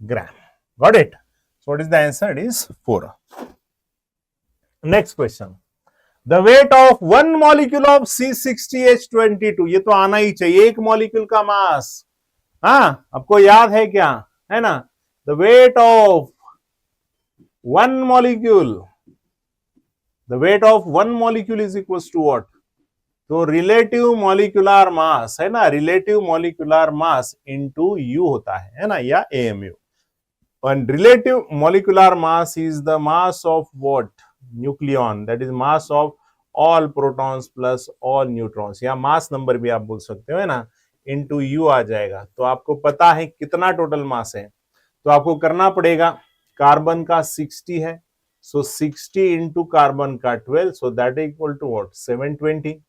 gram. Got it? So what is the answer? It is 4. Next question. The weight of one molecule of C60H22, ये तो आना ही चाहिए, एक मॉलिक्यूल का मास, हाँ आपको याद है क्या, है ना, the weight of one molecule, the weight of one molecule is equals to what, तो रिलेटिव मॉलिक्यूलर मास है ना, relative molecular mass into you होता है ना, या AMU। And relative molecular mass is the mass of what, nucleon, that is mass of all protons plus all neutrons, या mass number भी आप बोल सकते हो, है ना, इनटू यू आ जाएगा। तो आपको पता है कितना टोटल मास है, तो आपको करना पड़ेगा, कार्बन का 60 है, सो 60 इंटू कार्बन का 12, so that is equal to what, 720।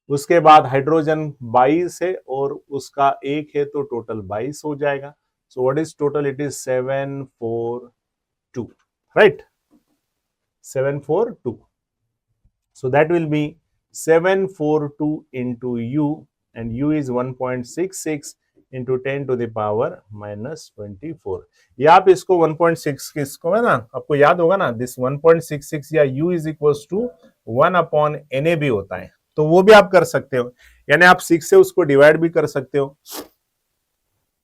उसके बाद हाइड्रोजन 22 है और उसका 1 है, तो टोटल 22 हो जाएगा। So what is total? It is 742, right? 742. So that will be 742 into U, and U is 1.66 into 10 to the power minus 24. या आप इसको 1.6 किसको है ना, आपको याद होगा ना, दिस 1.66 या U is equals to 1/Na भी होता है, तो वो भी आप कर सकते हो, यानी आप 6 से उसको डिवाइड भी कर सकते हो,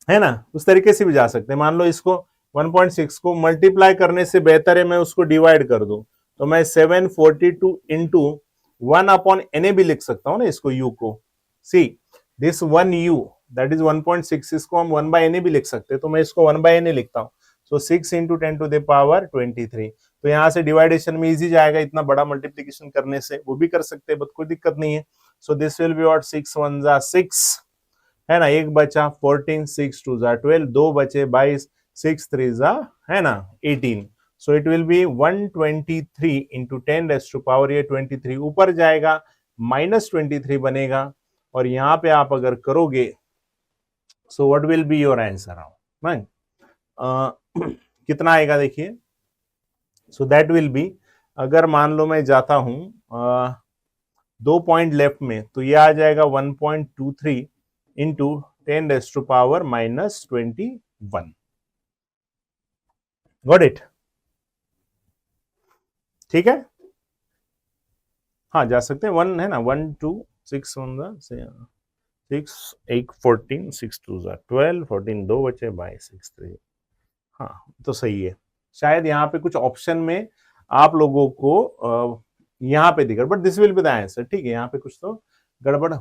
है ना, उस तरीके से भी जा सकते हैं। मान लो इसको 1.6 को मल्टीप्लाई करने से बेहतर है मैं उसको डिवाइड कर दूं, तो मैं 742 इंटू 1/Na भी लिख सकता हूं ना इसको, u को, see this 1u that is 1.6, इसको हम 1/Na भी लिख सकते हैं, तो मैं इसको 1/Na लिखता हूं। सो 6 इंटू 10 टू द पावर 23, तो यहां से डिवाइडेशन में इजी जाएगा, इतना बड़ा मल्टीप्लीकेशन करने से वो भी कर सकते हैं, बट कोई दिक्कत नहीं है। So this will be what, 6 1 जा 6, है ना, एक बचा 14, 6 2 जा 12, दो बचे 22, 6 3 जा, है ना, 18। So it will be 123 into 10 raise to power, ये 23 ऊपर जाएगा, -23 बनेगा, और यहां पे आप अगर करोगे, so what will be your answer, कितना आएगा देखिए, सो दैट विल बी, अगर मान लो मैं जाता हूं 2 पॉइंट लेफ्ट में, तो ये आ जाएगा 1.23 into 10 raise to power -21। Got it, ठीक है, हाँ जा सकते हैं, 1 है ना, 1 2 6 1 6 8 14 6 2 12 14, दो बचे 22 6 3, हाँ तो सही है। शायद यहाँ पे कुछ ऑप्शन में आप लोगों को यहाँ पे दिखा, but this will be the answer, ठीक है, यहाँ पे कुछ तो गड़बड़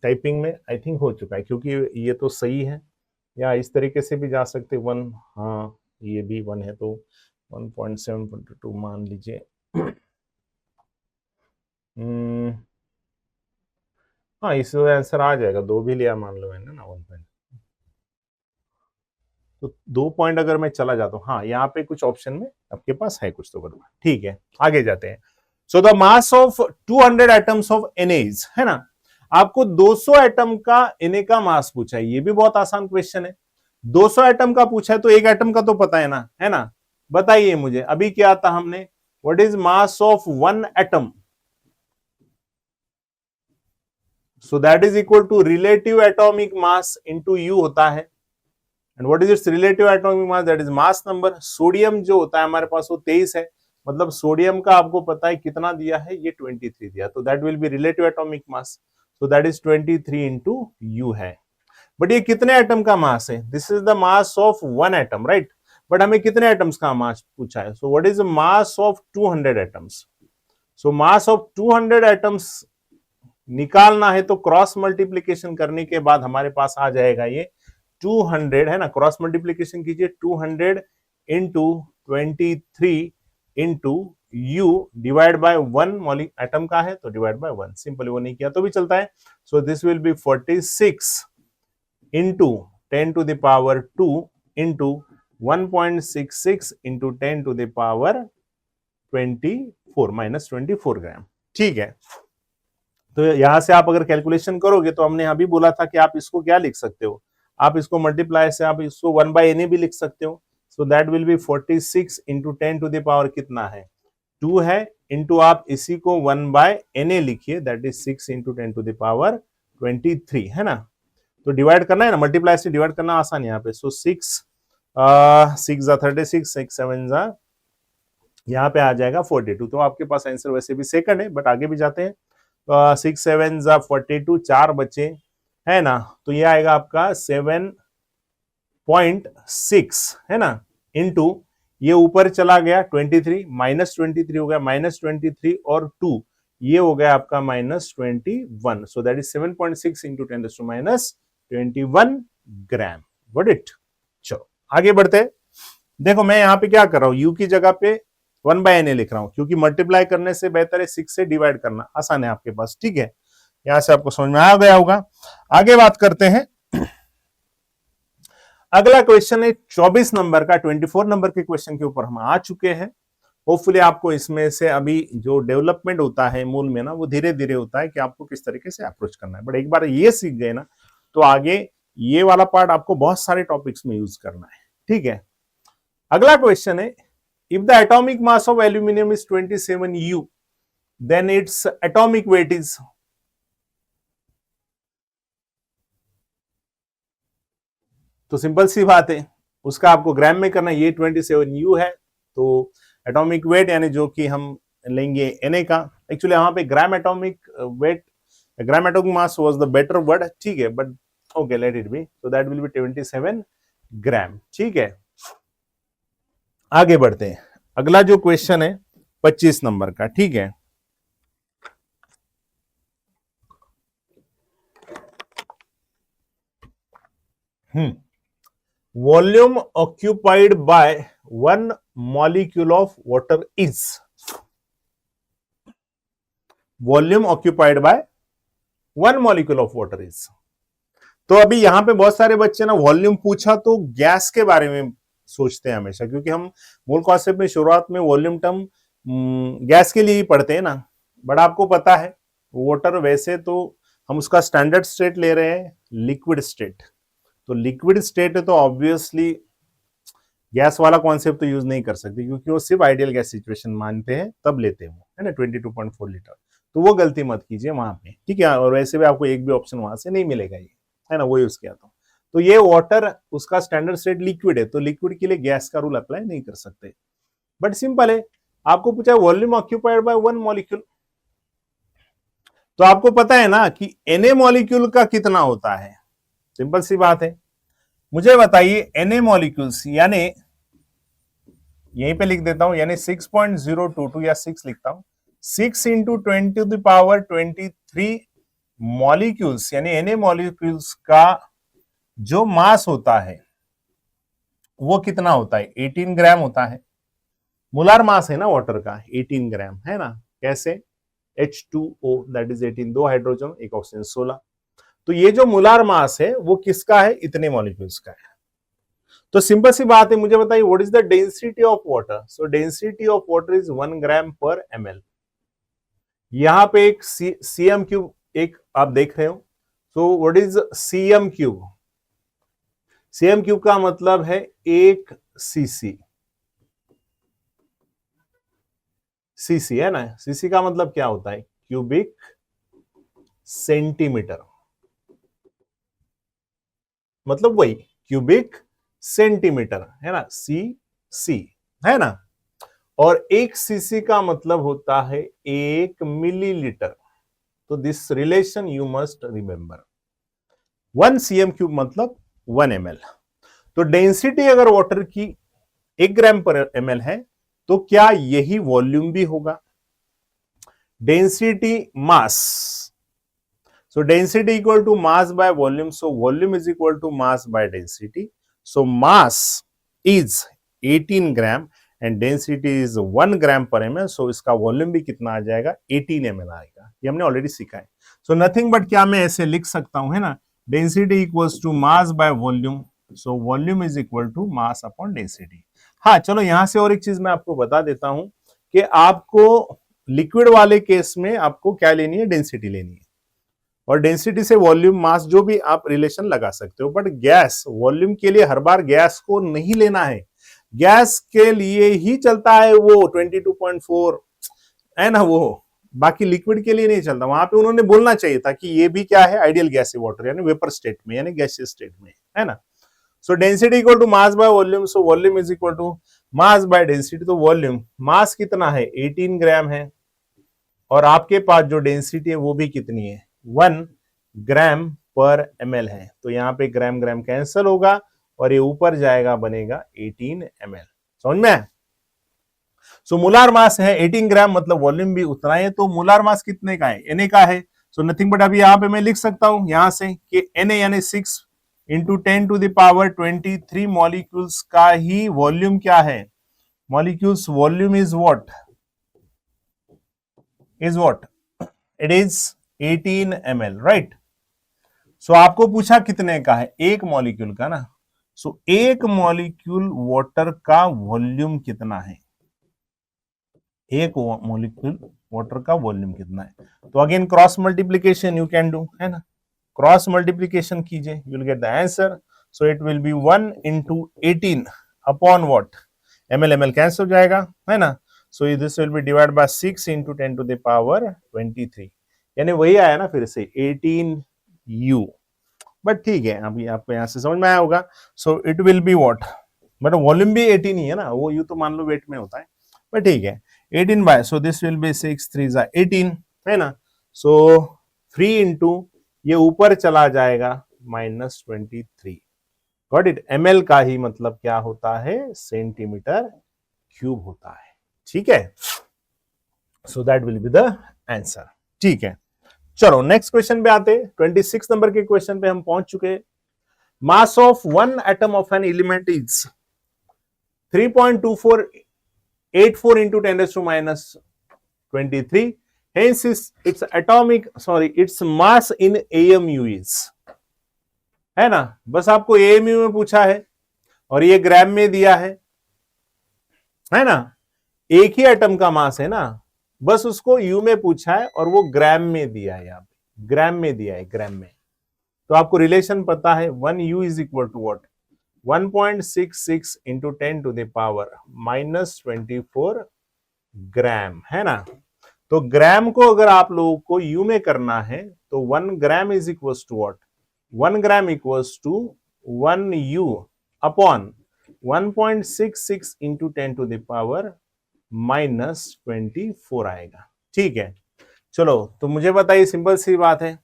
टाइपिंग में आई थिंक हो चुका है, क्योंकि ये तो सही है, या इस तरीके से भी जा सकते 1, हाँ ये भी 1 है, तो 1.722 मान लीजिए, हाँ इसका आंसर आ जाएगा, 2 भी लिया मान लो मैंने ना, 1 पॉइंट, तो 2 पॉइंट अगर मैं चला जाता हूँ, हाँ यहाँ पे कुछ ऑप्शन में आपके पास है कुछ तो गड़बड़, ठीक है आगे जाते हैं। So the mass of 200 atoms of Na, है ना, आपको 200 एटम का Na का मास पूछा है, ये भी बहुत आसान क्वेश्चन है, 200 एटम का पूछा है, तो एक एटम का तो पता है ना, बताइए मुझे अभी क्या था हमने, what is mass of 1 atom, so that is equal to relative atomic mass into U होता है, and what is its relative atomic mass, that is mass number. Sodium जो होता है हमारे पास वो 23 है, मतलब सोडियम का आपको पता है कितना दिया है, ये 23 दिया, तो that will be relative atomic mass, so that is 23 into U है। बट ये कितने एटम का मास है? This is the mass of one atom, right? But हमें कितने एटम्स का मास पूछा है? So what is the mass of 200 atoms? So mass of 200 atoms निकालना है तो क्रॉस मल्टीप्लीकेशन करने के बाद हमारे पास आ जाएगा ये 200, है ना? क्रॉस मल्टीप्लीकेशन कीजिए, 200 into 23 into u divide by 1 मॉलिक एटम का है तो डिवाइड बाय 1, सिंपल, वो नहीं किया तो भी चलता है। So this will be 46 into 10 to the power 2 into 1.66 into 10 to the power 24 minus 24 gram. ठीक है, तो यहां से आप अगर कैलकुलेशन करोगे तो हमने अभी बोला था कि आप इसको क्या लिख सकते हो, आप इसको मल्टीप्लाई से आप इसको 1 बाय एन भी लिख सकते हो। So that will be 46 into 10 to the power कितना है? 2 है, इंटू आप इसी को 1 बाय एन लिखिए, that is 6 into 10 to the power 23, है ना? तो डिवाइड करना है ना, मल्टीप्लाई से डिवाइड करना आसान है यहाँ पे। सो 6 6 36, 6 7 यहाँ पे आ जाएगा 42। तो आपके पास आंसर वैसे भी सेकंड है, बट आगे भी जाते हैं। 6 7 42, 4 बचे, है ना? तो ये आएगा आपका 7.6, है ना? इंटू ये ऊपर चला गया 23, माइनस 23 हो गया, माइनस 23 और 2 ये हो गया आपका minus 21। So that is 7.6 into 10 minus 21 gram. Got it? चलो आगे बढ़ते हैं। देखो मैं यहाँ पे क्या कर रहा हूँ, यू की जगह पे 1 बाय एन लिख रहा हूं, क्योंकि मल्टीप्लाई करने से बेहतर है 6 से डिवाइड करना, आसान है आपके पास। ठीक है, यहां से आपको समझ में आ गया होगा। आगे बात करते हैं। अगला क्वेश्चन है 24 नंबर का, 24 नंबर के क्वेश्चन के ऊपर हम आ चुके हैं। होपफुली आपको इसमें से अभी जो डेवलपमेंट होता है मूल में ना, वो धीरे धीरे होता है कि आपको किस तरीके से अप्रोच करना है। बट एक बार ये सीख गए ना तो आगे ये वाला पार्ट आपको बहुत सारे टॉपिक्स में यूज करना है। ठीक है, अगला क्वेश्चन है, if the atomic mass of aluminum is 27 U, then its atomic weight is, तो सिंपल सी बात है, उसका आपको ग्राम में करना। ये 27 U है, तो एटॉमिक वेट यानी जो कि हम लेंगे Na का, एक्चुअली यहाँ पे gram atomic weight, gram atomic mass was the better word, ठीक है, but okay let it be. So that will B 27 ग्राम। ठीक है, आगे बढ़ते हैं। अगला जो क्वेश्चन है 25 नंबर का, ठीक है। Volume occupied by 1 molecule of water is, volume occupied by 1 molecule of water is. तो अभी यहां पे बहुत सारे बच्चे ना वॉल्यूम पूछा तो गैस के बारे में सोचते हैं हमेशा, क्योंकि हम मूल कॉन्सेप्ट में शुरुआत में वॉल्यूम टर्म गैस के लिए ही पढ़ते हैं ना। बट आपको पता है वाटर वैसे तो हम उसका स्टैंडर्ड स्टेट ले रहे हैं, लिक्विड स्टेट। तो लिक्विड स्टेट है तो ऑब्वियसली गैस वाला कॉन्सेप्ट तो यूज नहीं कर सकते, क्योंकि वो सिर्फ आइडियल गैस सिचुएशन मानते हैं तब लेते हैं वो, है ना, 22.4 लीटर। तो वो गलती मत कीजिए वहां पे, ठीक है। और वैसे भी आपको एक भी ऑप्शन वहां से नहीं मिलेगा, ये है ना, वो यूज किया तो ये वाटर उसका स्टैंडर्ड स्टेट लिक्विड है, तो लिक्विड के लिए गैस का रूल अप्लाई नहीं कर सकते। बट सिंपल है, आपको पूछा वॉल्यूम ऑक्यूपाइड बाय 1 मॉलिक्यूल, तो आपको पता है ना कि Na मॉलिक्यूल का कितना होता है। सिंपल सी बात है, मुझे बताइए Na मॉलिक्यूल्स, यानी यहीं पे लिख देता हूं, यानी 6.022 या 6 लिखता हूं, 6 into 10 to the power 23 molecules, यानी Na मॉलिक्यूल्स का जो मास होता है वो कितना होता है, 18 ग्राम होता है। मोलार मास है ना वाटर का 18 ग्राम, है ना। कैसे? H2O that is 18, 2 hydrogen 1 oxygen 16। तो ये जो मोलार मास है वो किसका है, इतने मॉलिक्यूल्स का है। तो सिंपल सी बात है, मुझे बताइए what is the density of water. So density of water is 1 ग्राम पर ml। यहां पे एक सीएम क्यूब एक आप देख रहे हो, सो what is CM cube. CM cube का मतलब है 1 सीसी, सीसी है ना। सीसी का मतलब क्या होता है, क्यूबिक सेंटीमीटर, मतलब वही क्यूबिक सेंटीमीटर, है ना, सी है ना। और 1 सीसी का मतलब होता है 1 मिलीलीटर। तो this relation you must remember. 1 cm³ मतलब 1 ml। तो डेंसिटी अगर वाटर की 1 ग्राम पर ml है तो क्या यही वॉल्यूम भी होगा? Density mass, so density equal to mass by volume, so volume is equal to mass by density, so mass is 18 gram and density is 1 gram per ml, so इसका volume भी कितना आ जाएगा? 18 ml आएगा। ये हमने already सीखा है। सो nothing but क्या मैं ऐसे लिख सकता हूं, है ना, density equals to mass by volume, so volume is equal to mass upon density. हाँ चलो यहां से और एक चीज मैं आपको बता देता हूं कि आपको लिक्विड वाले केस में आपको क्या लेनी है? डेंसिटी लेनी है, और डेंसिटी से वॉल्यूम मास जो भी आप रिलेशन लगा सकते हो, बट गैस वॉल्यूम के लिए हर बार गैस को नहीं लेना है। गैस के लिए ही चलता है वो 22.4, है ना, वो बाकी लिक्विड के लिए नहीं चलता। वहां पे उन्होंने बोलना चाहिए था कि ये भी क्या है? आइडियल गैस वाटर, यानी वेपर स्टेट में, यानी गैसियस स्टेट में, है ना। So density equal to mass by volume, so volume is equal to mass by density. तो वॉल्यूम, मास कितना है? 18 ग्राम है, और आपके पास जो डेंसिटी है वो भी कितनी है? 1 ग्राम पर ml है। तो यहाँ पे ग्राम ग्राम कैंसिल होगा और ये ऊपर जाएगा, बनेगा 18 ml। समझ में? सो मोलार मास है 18 ग्राम, मतलब वॉल्यूम भी उतना है। तो मोलार मास कितने का है? Na का है। सो नथिंग बट अभी यहाँ पे मैं लिख सकता हूं यहां से कि Na यानी 6 into 10 to the power 23 molecules का ही वॉल्यूम क्या है? Molecules volume is what? Is what? It is 18 ml, right. So आपको पूछा कितने का है? एक मॉलिक्यूल का ना। सो एक मॉलिक्यूल वाटर का वॉल्यूम कितना है? एक मॉलिक्यूल वाटर का वॉल्यूम कितना है? तो again cross multiplication you can do, है ना, क्रॉस मल्टीप्लीकेशन कीजिए, you will get the answer. So it will be 1 into 18 upon what? ml ml cancel हो जाएगा, है ना। So this will be divide by 6 into 10 to the power 23, यानी वही आया ना फिर से 18u। बट ठीक है, अभी आपको यहां से समझ में आया होगा। सो it will be what? But volume भी 18 ही है ना, वो यू तो मान लो वेट में होता है, बट ठीक है 18 by, so this will be 6 3 18, है ना। सो 3 इंटू ये ऊपर चला जाएगा -23। Got it? ml का ही मतलब क्या होता है? सेंटीमीटर क्यूब होता है। ठीक है, so that will be the answer. ठीक है, चलो नेक्स्ट क्वेश्चन पे आते। 26 नंबर के क्वेश्चन पे हम पहुंच चुके। मास of one atom of an element is 3.2484 into 10⁻⁻23, hence its atomic, its mass in AMU is, है ना। बस आपको AMU में पूछा है और ये ग्राम में दिया है ना। एक ही एटम का मास है ना, बस उसको यू में पूछा है और वो ग्राम में दिया है, यहाँ पे ग्राम में दिया है, ग्राम में। तो आपको रिलेशन पता है, 1U is equal to what? 1.66 into 10 to the power -24 gram, है ना। तो ग्राम को अगर आप लोगों को यू में करना है तो 1 gram is equal to what? 1 gram equals to 1U upon 1.66 into 10 to the power -24 आएगा। ठीक है, चलो तो मुझे बताइए, सिंपल सी बात है।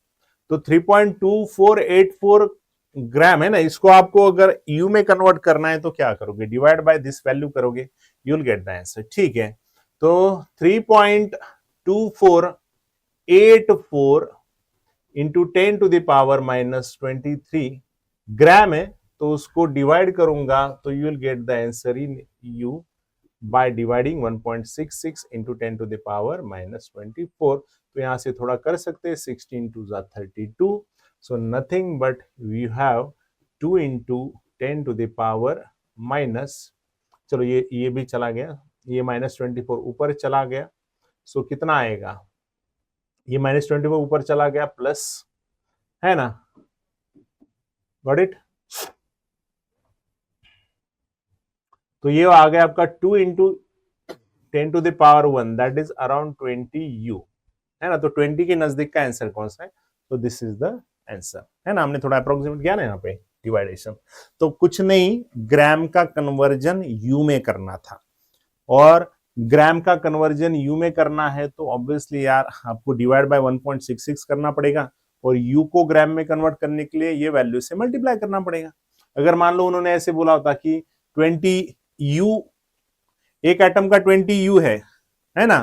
तो 3.2484 ग्राम है ना, इसको आपको अगर यू में कन्वर्ट करना है तो क्या करोगे? डिवाइड बाय दिस वैल्यू करोगे, you will get the answer. ठीक है, तो 3.2484 into 10 to the power -23 gram है, तो उसको डिवाइड करूंगा तो you will get the answer in U by dividing 1.66 into 10 to the power -24। तो यहां से थोड़ा कर सकते हैं, 16 2 32, so nothing but we have 2 into 10 to the power minus, चलो ये भी चला गया, ये -24 ऊपर चला गया, सो कितना आएगा? ये -24 ऊपर चला गया प्लस, है ना, गॉट इट। तो ये आ गया आपका 2 into 10 to the power 1, that is around 20U, है ना। तो 20 के नजदीक का आंसर कौन सा है? तो दिस इज द आंसर, है ना। हमने थोड़ा अप्रोक्सीमेट किया ना यहाँ पे डिवाइडेशन, तो कुछ नहीं, ग्राम का कन्वर्जन यू में करना था, और ग्राम का कन्वर्जन यू में करना है तो ऑब्वियसली यार आपको डिवाइड बाय 1.66 करना पड़ेगा, और यू को ग्राम में कन्वर्ट करने के लिए ये वैल्यू से मल्टीप्लाई करना पड़ेगा। अगर मान लो उन्होंने ऐसे बोला होता कि 20 यू, एक एटम का 20 यू है ना,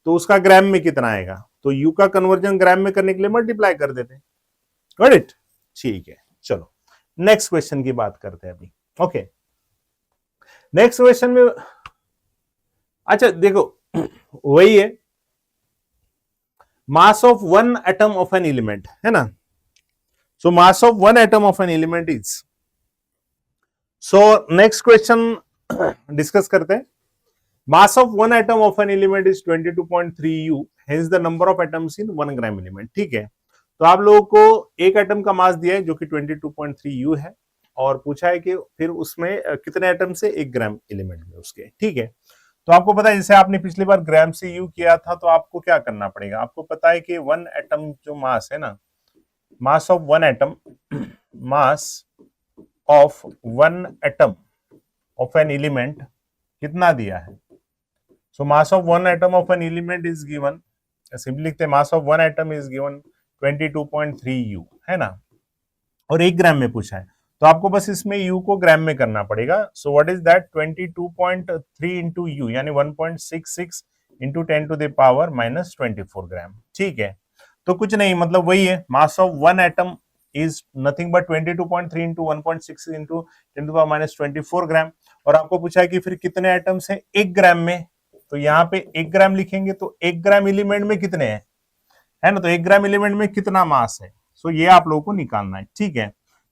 तो उसका ग्राम में कितना आएगा, तो यू का कन्वर्जन ग्राम में करने के लिए मल्टीप्लाई कर देते। Got it? ठीक है, चलो नेक्स्ट क्वेश्चन की बात करते हैं अभी। ओके, नेक्स्ट क्वेश्चन में अच्छा देखो वही है, mass of one atom of an element, है ना। So mass of one atom of an element is, so next question discuss करते हैं। Mass of one atom of an element is 22.3 U, hence the number of atoms in 1 gram element. ठीक है, तो आप लोगों को एक एटम का मास दिया है जो कि 22.3 U है, और पूछा है कि फिर उसमें कितने एटम से 1 ग्राम एलिमेंट में उसके। ठीक है, तो आपको पता है जैसे आपने पिछली बार ग्राम से यू किया था, तो आपको क्या करना पड़ेगा, आपको पता है कि वन एटम जो मास है ना, mass of one atom, mass of one atom of an element कितना दिया है। So mass of one atom of an element is given, simply लिखते हैं mass of one atom is given 22.3 U, है ना, और 1 ग्राम में पूछा है, तो आपको बस इसमें U को ग्राम में करना पड़ेगा। So what is that, 22.3 into U, यानी 1.66 into 10 to the power minus 24 gram. ठीक है, तो कुछ नहीं, मतलब वही है, mass of one atom is nothing but 22.3 into 1.66 into 10 to power minus 24 gram, और आपको पूछा है कि फिर कितने एटम्स हैं 1 ग्राम में, तो यहाँ पे 1 ग्राम लिखेंगे, तो 1 ग्राम एलिमेंट में कितने हैं, है ना, तो 1 ग्राम एलिमेंट में कितना मास है, सो ये आप लोगों को निकालना है। ठीक है,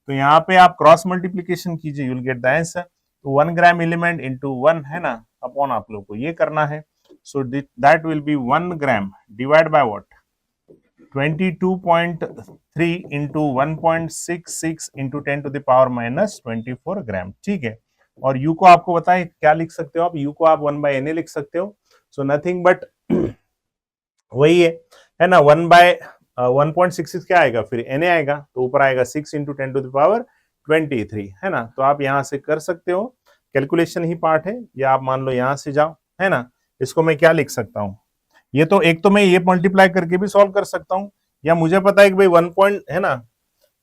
तो यहाँ पे आप क्रॉस मल्टीप्लीकेशन कीजिए, you will get the answer. तो 1 ग्राम एलिमेंट इंटू 1, है ना, अपॉन आप लोगों को ये करना है। So that will be 1 gram divide by what, 22.3 into 1.66 into 10 to the power minus 24 gram. ठीक है, और यू को आपको बताएं क्या लिख सकते हो आप, यू को आप 1/Na लिख सकते हो। सो नथिंग बट वही है ना, 1/1.66 क्या आएगा, फिर Na आएगा, तो ऊपर आएगा 6 इंटू 10 टू द पावर 23, है ना। तो आप यहां से कर सकते हो, कैलकुलेशन ही पार्ट है, या आप मान लो यहां से जाओ, है ना। इसको मैं क्या लिख सकता हूं, ये तो एक तो मैं ये मल्टीप्लाई करके भी सॉल्व कर सकता हूं, या मुझे पता है कि भाई 1 पॉइंट है ना,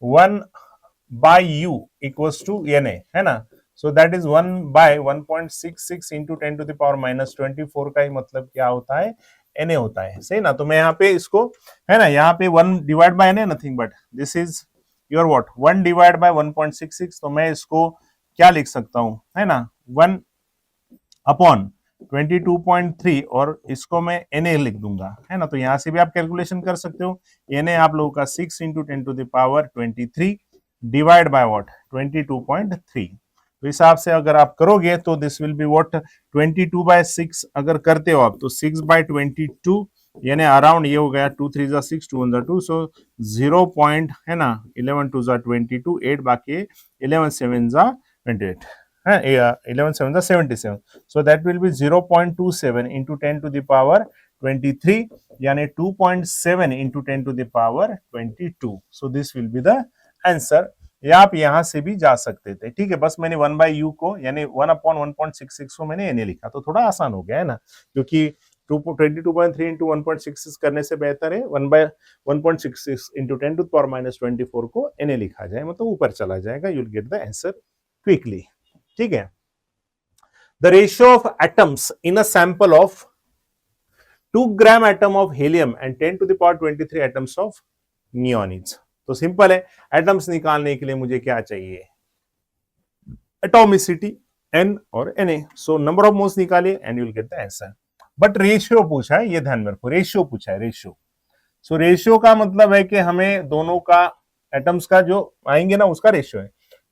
1/U इक्वल्स टू Na, है ना। So that is 1/1.66 into 10 to the power minus 24 का ही मतलब क्या होता है, Na होता है, सही ना। तो मैं यहाँ पे इसको, है ना, यहाँ पे 1 divide bye Na, nothing but this is your what 1 divide bye 1.66, तो मैं इसको क्या लिख सकता हूँ, है ना, 1 अपॉन 22.3, और इसको मैं Na लिख दूंगा, है ना। तो यहां से भी आप कैलकुलेशन कर सकते हो, Na आप लोगों का 6 into 10 to the power 23 divide by what 22.3। तो हिसाब से अगर आप करोगे तो दिस विल बी व्हाट 22/6, अगर करते हो आप तो 6/22, यानी अराउंड ये हो गया 2 3 जा 6 2 1 जा 2, सो 0 पॉइंट, है ना, 11 2 जा 22, 8 बाकी 11 7 जा 28, 11 7 जा 77, so that will be 0.27 into 10 to the power 23, यानी 2.7 into 10 to the power 22, so this will be the answer। या आप यहां से भी जा सकते थे, ठीक है, बस मैंने 1/U को यानी 1/1.66 को मैंने Na लिखा, तो थोड़ा आसान हो गया, है ना, क्योंकि 22.3 into 1.66 करने से बेहतर है 1/1.66 into 10 to the power minus 24 को Na लिखा जाए, मतलब ऊपर चला जाएगा, you will get the answer quickly. ठीक है, the ratio of atoms in a sample of 2 gram atom of helium and 10 to the power 23 atoms of neon is. तो सिंपल है, एटम्स निकालने के लिए मुझे क्या चाहिए, एटॉमिसिटी N और Na, so number of moles निकालिए and you will get the answer. But ratio पूछा है, ये ध्यान में रखो, रेशियो पूछा है, रेशियो। सो रेशियो का मतलब है कि हमें दोनों का एटम्स का जो आएंगे ना उसका रेशियो है।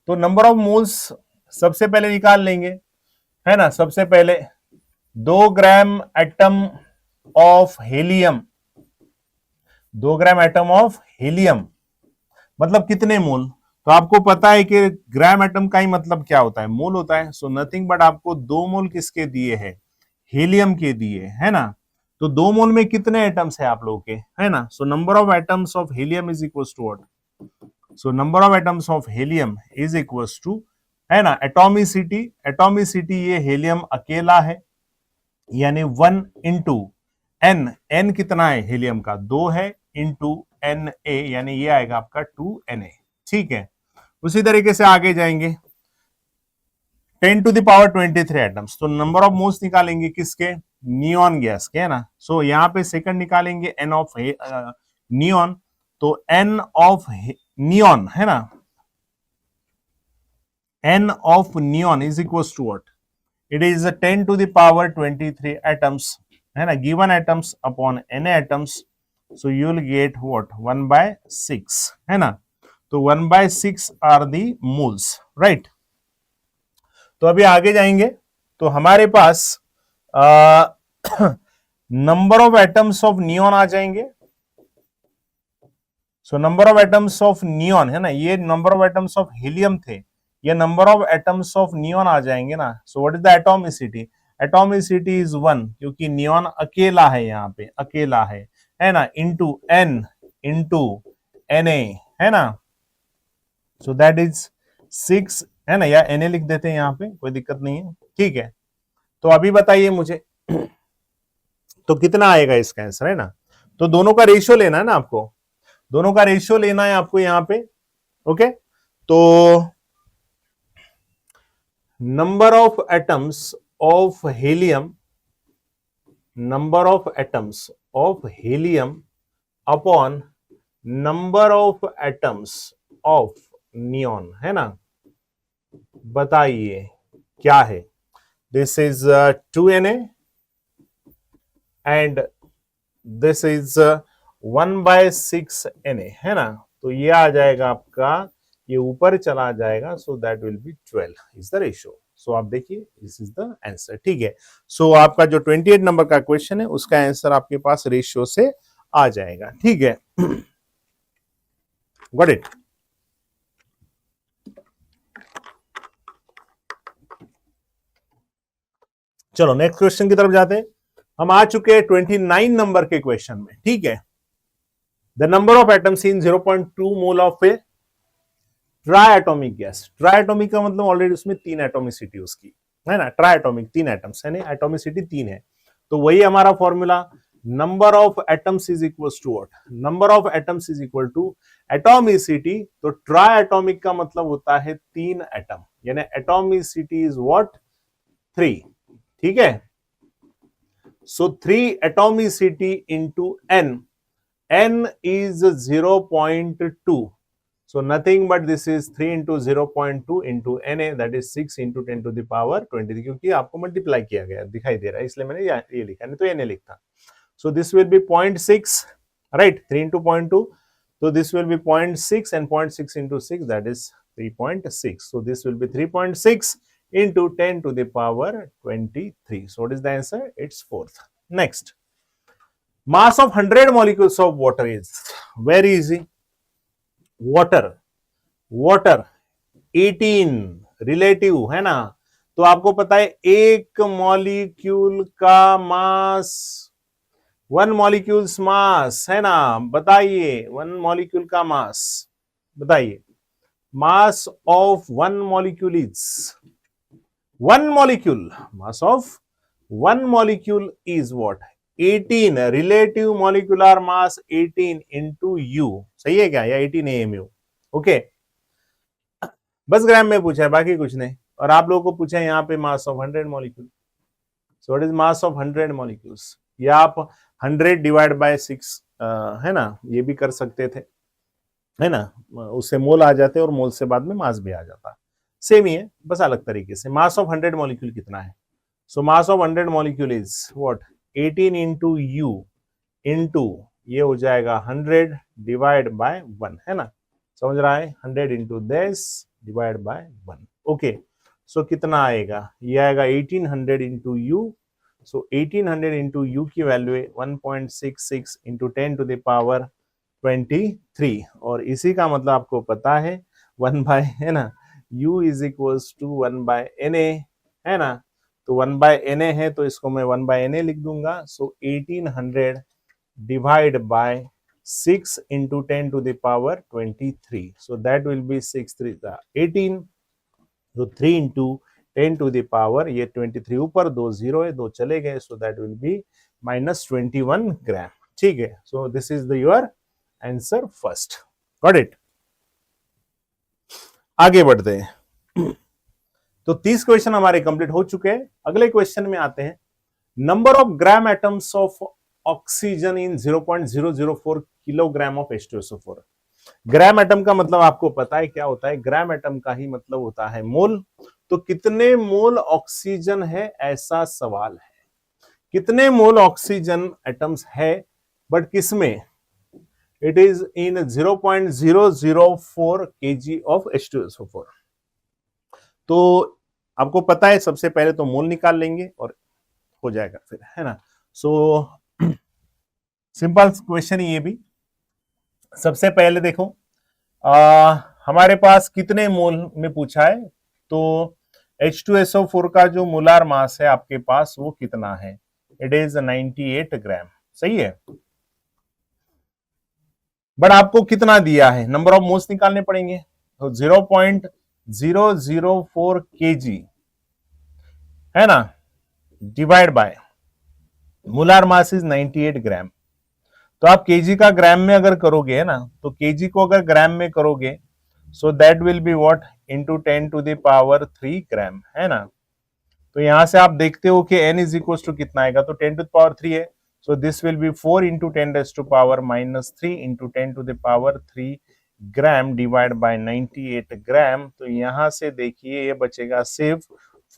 तो नंबर ऑफ मोल्स सबसे पहले निकाल लेंगे, है ना। सबसे पहले 2 gram atom of helium, 2 gram atom of helium मतलब कितने मोल, तो आपको पता है कि ग्राम एटम का ही मतलब क्या होता है, मोल होता है। सो नथिंग बट आपको 2 मोल किसके दिए हैं, हीलियम के दिए, है ना। तो 2 मोल में कितने एटम्स है आप लोगों के, है ना। So number of atoms of helium is equals to what, so number of atoms of helium is equals to, है ना, एटॉमिसिटी, एटॉमिसिटी ये हीलियम अकेला है, यानी 1 इंटू N, N कितना है हीलियम का 2 है, इंटू Na, यानी ये आएगा आपका 2Na। ठीक है, उसी तरीके से आगे जाएंगे 10 टू द पावर 23 एटम्स, तो नंबर ऑफ मोल्स निकालेंगे किसके, नियॉन गैस के, है ना। सो यहाँ पे सेकंड निकालेंगे एन ऑफ नियॉन, तो एन ऑफ नियॉन, है ना, n of neon is equals to what? It is 10 to the power 23 atoms, है ना, given atoms upon n atoms, so you will get what, 1 by 6, है ना। तो 1 by 6 are the moles, right? तो अभी आगे जाएंगे तो हमारे पास number of atoms of neon आ जाएंगे। So number of atoms of neon, है ना, ये number of atoms of helium थे, ये number of atoms of neon आ जाएंगे ना। So what is the atomicity, atomicity is 1, क्योंकि नियॉन अकेला है, यहाँ पे अकेला है ना, इंटू n इंटू Na, है ना। सो दैट इज 6, है ना, या Na लिख देते हैं यहाँ पे, कोई दिक्कत नहीं है, ठीक है। तो अभी बताइए मुझे तो कितना आएगा इसका आंसर, है ना। तो दोनों का रेशियो लेना है ना आपको, दोनों का रेशियो लेना है आपको यहाँ पे, ओके। तो number of atoms of helium, number of atoms of helium upon number of atoms of neon, है ना, बताइए क्या है। This is 2Na and this is 1 by 6 Na, है ना। तो ये आ जाएगा आपका, ये ऊपर चला जाएगा, so that will be 12 is the ratio. So आप देखिए दिस इज द आंसर, ठीक है। सो आपका जो 28 नंबर का क्वेश्चन है उसका आंसर आपके पास रेशियो से आ जाएगा, ठीक है। Got it. चलो नेक्स्ट क्वेश्चन की तरफ जाते हैं। हम आ चुके हैं 29 नंबर के क्वेश्चन में, ठीक है। The number of atoms in 0.2 mole of A try atomic gas. Try atomic का मतलब ऑलरेडी उसमें 3 एटॉमिसिटी उसकी, है ना, ट्राई एटॉमिक 3 एटम्स है ना, एटॉमिसिटी 3 है। तो वही हमारा formula, number of atoms is equal to what, number of atoms is equal to atomicity. तो ट्राई एटॉमिक का मतलब होता है 3 एटम, यानी एटॉमिसिटी इज व्हाट, 3, ठीक है। सो 3 atomicity into n, n is 0.2, so nothing but this is 3 into 0.2 into Na, that is 6 into 10 to the power 23, क्योंकि आपको मल्टीप्लाई किया गया दिखाई दे रहा है इसलिए मैंने ये लिखा, नहीं तो Na लिखता। so this will be 0.6, right, 3 into 0.2, so this will be 0.6 and 0.6 into 6, that is 3.6, so this will be 3.6 into 10 to the power 23. So what is the answer? It's 4th. Next, mass of 100 molecules of water is very easy. water 18 relative, है ना। तो आपको पता है एक molecule का मास, 1 molecules मास, है ना, बताइए 1 मॉलिक्यूल का मास, बताइए मास of 1 molecule is, 1 molecule, mass of 1 molecule is what, 18, relative molecular mass 18 into you, सही है क्या, या 18 AMU, ओके। बस ग्राम में पूछा है, बाकी कुछ नहीं। और आप लोगों को पूछा है यहाँ पे मास of 100 molecule, so what is mass of 100 molecules, या आप 100 डिवाइड बाय 6, है ना, ये भी कर सकते थे, है ना, उससे मोल आ जाते और मोल से बाद में मास भी आ जाता, सेम ही है, बस अलग तरीके से। मास ऑफ 100 मॉलिक्यूल कितना है, so mass of 100 molecule is what, 18 into u into ये हो जाएगा 100 डिवाइड बाय 1, है ना, समझ रहा है, 100 into this divide by 1, okay. So कितना आएगा, ये आएगा 1800 into u, so 1800 into u की वैल्यू है 1.66 इंटू 10 टू द पावर 23, और इसी का मतलब आपको पता है 1 बाय, है ना, u is equals to 1 by Na, है ना। तो 1 बाय Na है तो इसको मैं 1 बाय Na लिख दूंगा। So 1800 divide by 6 into 10 to the power 23, so that will be 6 3 18, तो 3 इंटू 10 टू द पावर, ये 23 ऊपर, 2 0 है, 2 चले गए, सो दैट विल बी -21 ग्राम, ठीक है। So this is the your answer first. Got it. आगे बढ़ते हैं। तो 30 क्वेश्चन हमारे कंप्लीट हो चुके हैं। अगले क्वेश्चन में आते हैं। Number of gram atoms of oxygen in 0.004 kilogram of H2SO4। Gram atom का मतलब आपको पता है क्या होता है? ग्राम एटम का ही मतलब होता है मोल। तो कितने मोल ऑक्सीजन है, ऐसा सवाल है। कितने मोल ऑक्सीजन एटम्स है, बट किसमें? It is in 0.004 kg of H2SO4। तो आपको पता है, सबसे पहले तो मोल निकाल लेंगे और हो जाएगा फिर, है ना। सो सिंपल क्वेश्चन ये भी। सबसे पहले देखो, हमारे पास कितने मोल में पूछा है, तो H2SO4 का जो मोलार मास है आपके पास वो कितना है? इट इज 98 ग्राम। सही है। बट आपको कितना दिया है, नंबर ऑफ मोल्स निकालने पड़ेंगे। तो 0.004 kg है ना, divide by molar mass is 98 gram. तो आप केजी का ग्राम में अगर करोगे, है ना, तो केजी को अगर ग्राम में करोगे, so that will be what, into 10 to the power 3 gram, है ना। तो यहां से आप देखते हो कि n इज इक्वल टू कितना आएगा, तो 10 टू द पावर 3 है। So this will be 4 into 10 raise to power -3 into 10 to the power 3 gram divide by 98 gram. तो यहां से देखिए ये बचेगा सिर्फ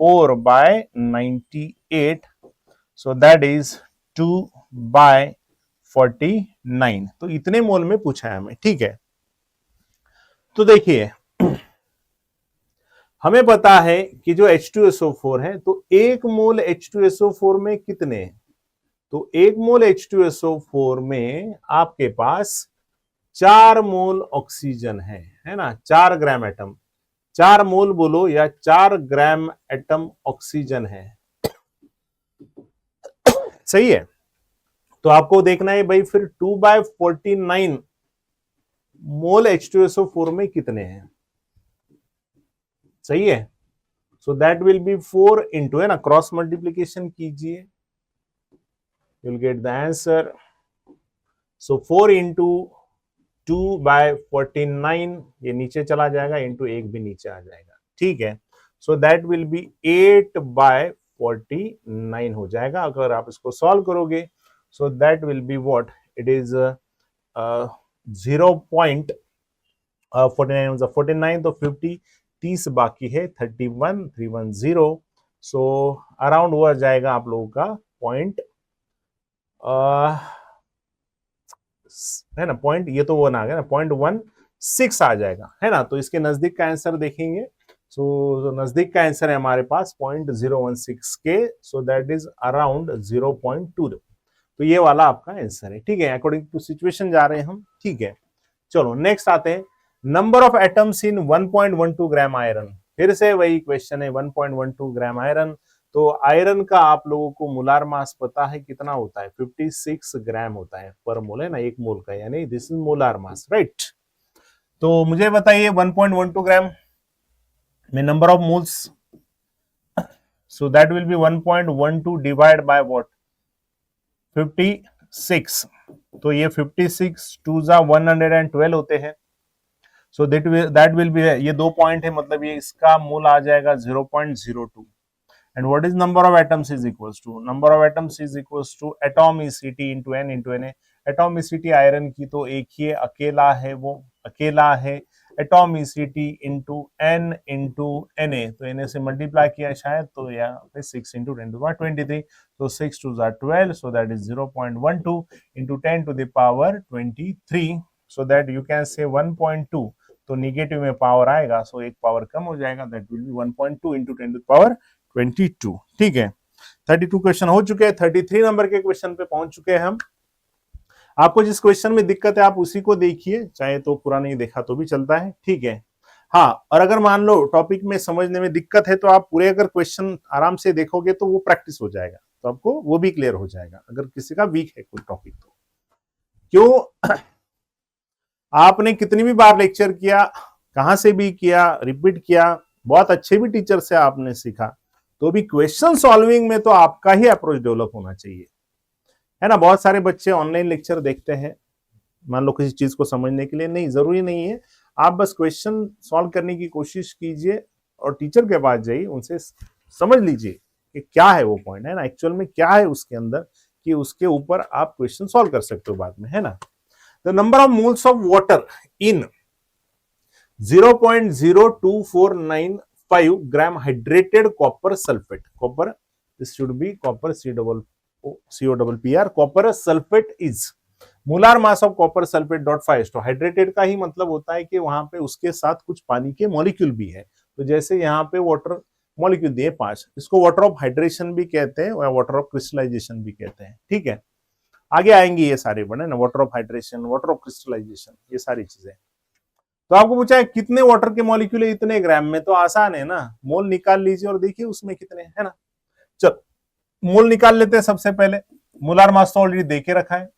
4 by 98, so that is 2 by 49। तो इतने मोल में पूछा है हमें, ठीक है। तो देखिए, हमें पता है कि जो H2SO4 है, तो एक मोल H2SO4 में कितने हैं? तो एक मोल H2SO4 में आपके पास 4 मोल ऑक्सीजन है ना, 4 ग्राम एटम। 4 मोल बोलो या 4 ग्राम एटम ऑक्सीजन है। सही है। तो आपको देखना है भाई, फिर 2 बाय 49 मोल H2SO4 में कितने हैं। सही है। So that will be 4 into, है ना, क्रॉस मल्टीप्लीकेशन कीजिए, you will get the answer. So 4 into 2 by 49, ये नीचे चला जाएगा, इंटू 1 भी नीचे आ जाएगा, ठीक है। So that will be 8 by 49 हो जाएगा अगर आप इसको सॉल्व करोगे। So that will be what, it is 0.49 तो 50, 30 बाकी है, 31, 310। सो अराउंड वो आ जाएगा आप लोगों का पॉइंट, है ना, पॉइंट, ये तो वो ना आ गया ना, 0.16 आ जाएगा, है ना। तो इसके नजदीक का आंसर देखेंगे। सो नजदीक का आंसर है हमारे पास 0.016 के, सो दैट इज अराउंड 0.2। तो ये वाला आपका आंसर है, ठीक है। अकॉर्डिंग टू सिचुएशन जा रहे हैं हम, ठीक है। चलो नेक्स्ट आते हैं। Number of atoms in 1.12 gram iron. फिर से वही क्वेश्चन है, 1.12 ग्राम आयरन। तो आयरन का आप लोगों को मोलार मास पता है कितना होता है? 56 ग्राम होता है पर मोल, है ना, एक मोल का, यानी this is molar mass, right. तो मुझे बताइए 1.12 ग्राम में number of moles, so that will B 1.12 divide by what, 56। तो ये 56 2 जा 112 होते हैं। सो दैट विल बी, ये 2 पॉइंट है, मतलब ये इसका मोल आ जाएगा 0.02। And what is number of atoms is equals to, number of atoms is equals to atomicity into n into Na। Atomicity iron की तो एक ही है, अकेला है, वो अकेला है। Atomicity into n into Na, तो Na से मल्टीप्लाई किया शायद, तो यहाँ पे 6 इंटू 10 टू 23, तो 6 2 जा 12, so that is 0.12 into 10 to the power 23, so that you can say 1.2। तो निगेटिव में पावर आएगा, सो एक पावर कम हो जाएगा, that will be 1.2 into 10 to the power 22, ठीक है। 32 क्वेश्चन हो चुके हैं, 33 नंबर के क्वेश्चन पे पहुंच चुके हैं हम। आपको जिस क्वेश्चन में दिक्कत है आप उसी को देखिए, चाहे तो पूरा नहीं देखा तो भी चलता है, ठीक है। हाँ, और अगर मान लो टॉपिक में समझने में दिक्कत है, तो आप पूरे अगर क्वेश्चन आराम से देखोगे तो वो प्रैक्टिस हो जाएगा, तो आपको वो भी क्लियर हो जाएगा। अगर किसी का वीक है कोई टॉपिक, तो क्यों, आपने कितनी भी बार लेक्चर किया, कहां से भी किया, रिपीट किया, बहुत अच्छे भी टीचर से आपने सीखा, तो भी क्वेश्चन सॉल्विंग में तो आपका ही अप्रोच डेवलप होना चाहिए, है ना। बहुत सारे बच्चे ऑनलाइन लेक्चर देखते हैं, मान लो किसी चीज को समझने के लिए, नहीं जरूरी नहीं है, आप बस क्वेश्चन सॉल्व करने की कोशिश कीजिए और टीचर के पास जाइए, उनसे समझ लीजिए कि क्या है वो पॉइंट, है ना, एक्चुअल में क्या है उसके अंदर, कि उसके ऊपर आप क्वेश्चन सॉल्व कर सकते हो बाद में, है ना। The number of moles of water in 0.02495 gram hydrated copper sulphate, copper, this should B copper, COPPR, copper sulphate is molar mass of copper sulphate dot 5। तो हाइड्रेटेड का ही मतलब होता है कि वहां पे उसके साथ कुछ पानी के मॉलिक्यूल भी है। तो जैसे यहाँ पे वाटर मॉलिक्यूल दिए 5, इसको वाटर ऑफ हाइड्रेशन भी कहते हैं और वाटर ऑफ क्रिस्टलाइजेशन भी कहते हैं, ठीक है। आगे आएंगे ये सारे बने ना, water of hydration, water of crystallisation, ये सारी चीजें। तो आपको पूछा है कितने वाटर के मॉलिक्यूल है इतने ग्राम में, तो आसान है ना, मोल निकाल लीजिए और देखिए उसमें कितने, है ना। चलो मोल निकाल लेते हैं सबसे पहले। मोलार मास तो ऑलरेडी देके रखा है,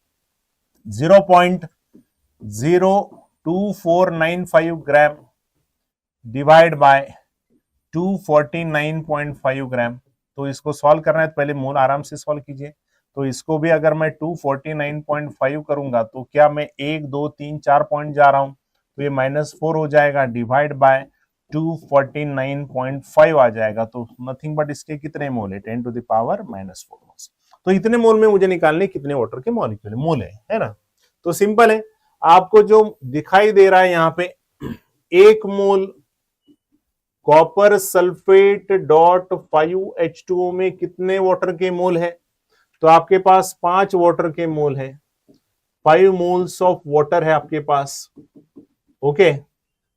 0.02495 ग्राम डिवाइड बाय 249.5 ग्राम। तो इसको सॉल्व करना है तो पहले मोल आराम से सॉल्व कीजिए। तो इसको भी अगर मैं 249.5 करूंगा तो क्या मैं 1 2 3 4 पॉइंट जा रहा हूं, तो ये -4 हो जाएगा, डिवाइड बाय 249.5 आ जाएगा। तो नथिंग बट इसके कितने मोल है, 10 टू द पावर -4 मोल्स। तो इतने मोल में मुझे निकालने कितने वाटर के मॉलिक्यूल मोल है ना। तो सिंपल है, आपको जो दिखाई दे रहा है यहाँ पे, 1 मोल कॉपर सल्फेट डॉट 5H2O में कितने वाटर के मोल है, तो आपके पास 5 वाटर के मोल है, 5 मोल्स ऑफ वाटर है आपके पास, ओके।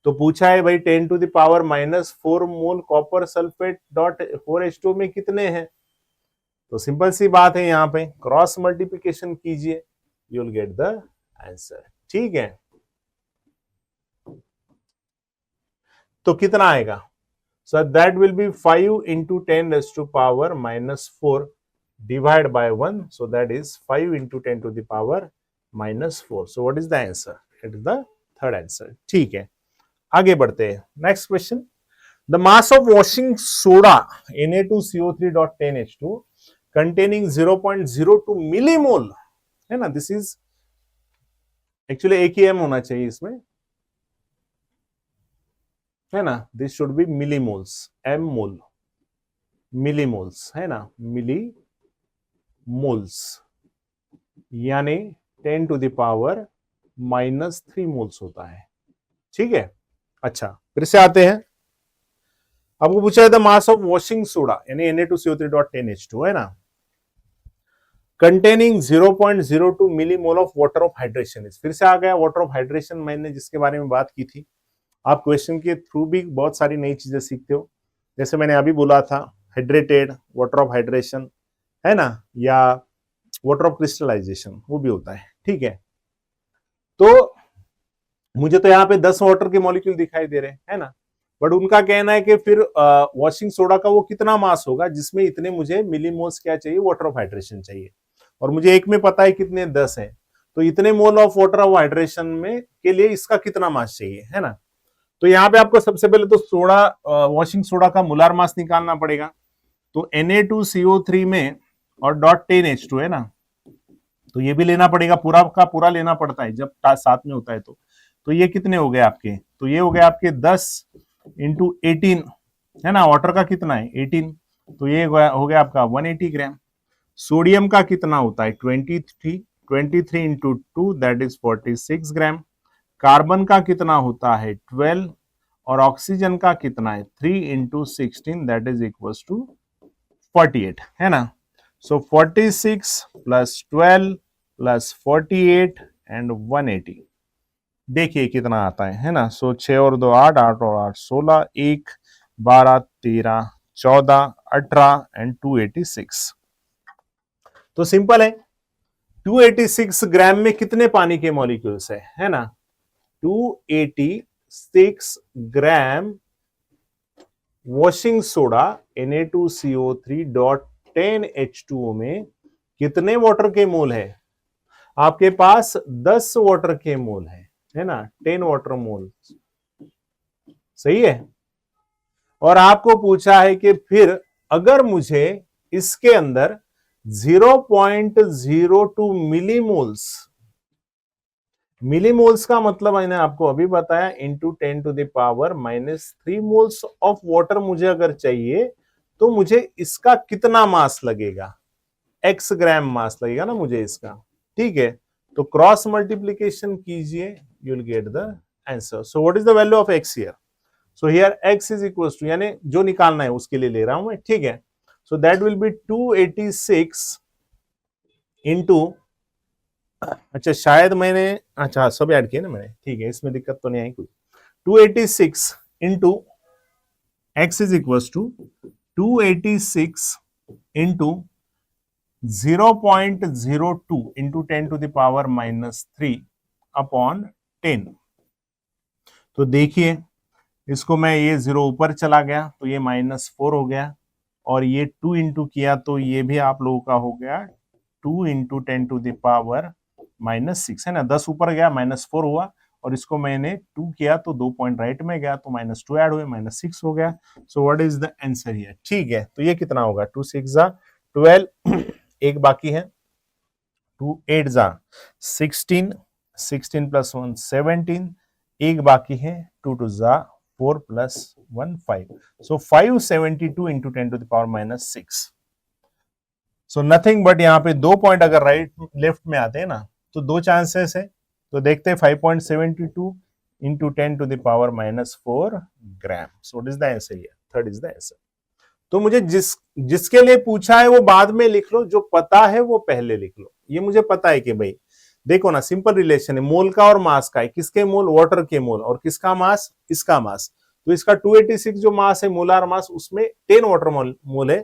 तो पूछा है भाई 10 to the power -4 mole copper sulphate dot 4H2O में कितने हैं। तो सिंपल सी बात है, यहाँ पे क्रॉस मल्टीप्लिकेशन कीजिए, you will get the answer, ठीक है। तो कितना आएगा, so that will be 5 into 10 raise to power -4 divide by 1, so that is 5 into 10 to the power -4। So what is the answer, it is the third answer, ठीक है। आगे बढ़ते हैं, next question. The mass of washing soda Na2CO3.10H2 containing 0.02 millimole, है ना, this is actually एक ही M होना चाहिए इसमें, है ना, this should be millimoles, m mole, millimoles, है ना, मिलीमोल्स यानी 10 टू द पावर -3 मोल्स होता है, ठीक है। अच्छा फिर से आते हैं, आपको पूछा है the mass of washing soda यानी Na2CO3.10H2, है ना, containing 0.02 millimole of water of hydration. फिर से आ गया वाटर ऑफ हाइड्रेशन, मैंने जिसके बारे में बात की थी। आप क्वेश्चन के थ्रू भी बहुत सारी नई चीजें सीखते हो, जैसे मैंने अभी बोला था हाइड्रेटेड, वाटर ऑफ हाइड्रेशन, है ना, या वाटर ऑफ क्रिस्टलाइजेशन, वो भी होता है, ठीक है। तो मुझे तो यहाँ पे 10 वाटर के मॉलिक्यूल दिखाई दे रहे हैं, है ना, बट उनका कहना है कि फिर वॉशिंग सोडा का वो कितना मास होगा जिसमें इतने मुझे मिलीमोल्स क्या चाहिए, वाटर ऑफ हाइड्रेशन चाहिए, और मुझे एक में पता है कितने 10 है, तो इतने mole of water of hydration में के लिए इसका कितना मास चाहिए, है ना। तो यहाँ पे आपको सबसे पहले तो सोडा, वॉशिंग सोडा का मोलार मास निकालना पड़ेगा। तो Na2CO3 में और .10H2 है ना, तो ये भी लेना पड़ेगा, पूरा का पूरा लेना पड़ता है जब साथ में होता है। तो ये कितने हो गए आपके, तो ये हो गए आपके 10 इंटू 18, है ना, वाटर का कितना है 18, तो ये हो गया आपका 180 ग्राम। सोडियम का कितना होता है 23 into 2 that is 46 gram. Carbon का कितना होता है 12, और ऑक्सीजन का कितना है 3 into 16 that is equal to 48, है ना। सो 46 प्लस 12 प्लस 48 एंड 180, देखिए कितना आता है ना। सो 6 और 2 8, 8 और 8 16, 1 12 13 14 18 एंड 286। तो सिंपल है, 286 ग्राम में कितने पानी के मॉलिक्यूल्स है ना, 286 ग्राम वॉशिंग सोडा Na2CO3.10H2O में कितने वाटर के मोल है, आपके पास 10 वाटर के मोल है ना, 10 वाटर मोल, सही है। और आपको पूछा है कि फिर अगर मुझे इसके अंदर 0.02 मिलीमोल्स मिलीमोल्स का मतलब मैंने आपको अभी बताया, इंटू 10⁻³ मोल्स ऑफ वाटर मुझे अगर चाहिए तो मुझे इसका कितना मास लगेगा, x ग्राम मास लगेगा ना मुझे इसका। ठीक है, तो क्रॉस मल्टीप्लीकेशन कीजिए, you will get the answer. So what is the value of x here? So here x is equal to, यानी जो निकालना है उसके लिए ले रहा हूं मैं। ठीक है, so that will B 286 into, अच्छा शायद मैंने, अच्छा सब ऐड किए ना मैंने, ठीक है इसमें दिक्कत तो नहीं आई कोई। 286 into x is equal to 286 into 0.02 into 10⁻³ upon 10। तो देखिए इसको मैं, ये 0 ऊपर चला गया तो ये -4 हो गया, और ये 2 इंटू किया तो ये भी आप लोगों का हो गया 2 इंटू 10⁻⁻6 है ना, 10 ऊपर गया -4 हुआ, और इसको मैंने 2 किया तो 2 पॉइंट राइट में गया तो -2 ऐड हुए, -6 हो गया। सो what is the answer here? ठीक है, तो ये कितना होगा, 2 6 12 एक बाकी है, 2 8 16, 16 प्लस 1 17, एक बाकी है, 2 2 4 plus 1 5, so 572 into 10⁻⁻6। So nothing but यहाँ पे 2 पॉइंट अगर राइट लेफ्ट में आते हैं ना तो 2 चांसेस है, तो देखते हैं 5.72 into 10⁻⁻4 gram. So what is the answer here? Third is the answer. तो मुझे जिसके लिए पूछा है वो बाद में लिख लो, जो पता है वो पहले लिख लो। ये मुझे पता है कि भाई देखो ना, सिंपल रिलेशन है, मोल का और मास का है। किसके मोल? वाटर के मोल। और किसका मास? इसका मास। तो इसका 286 जो मास है, मोलार मास, उसमें 10 वाटर मोल है।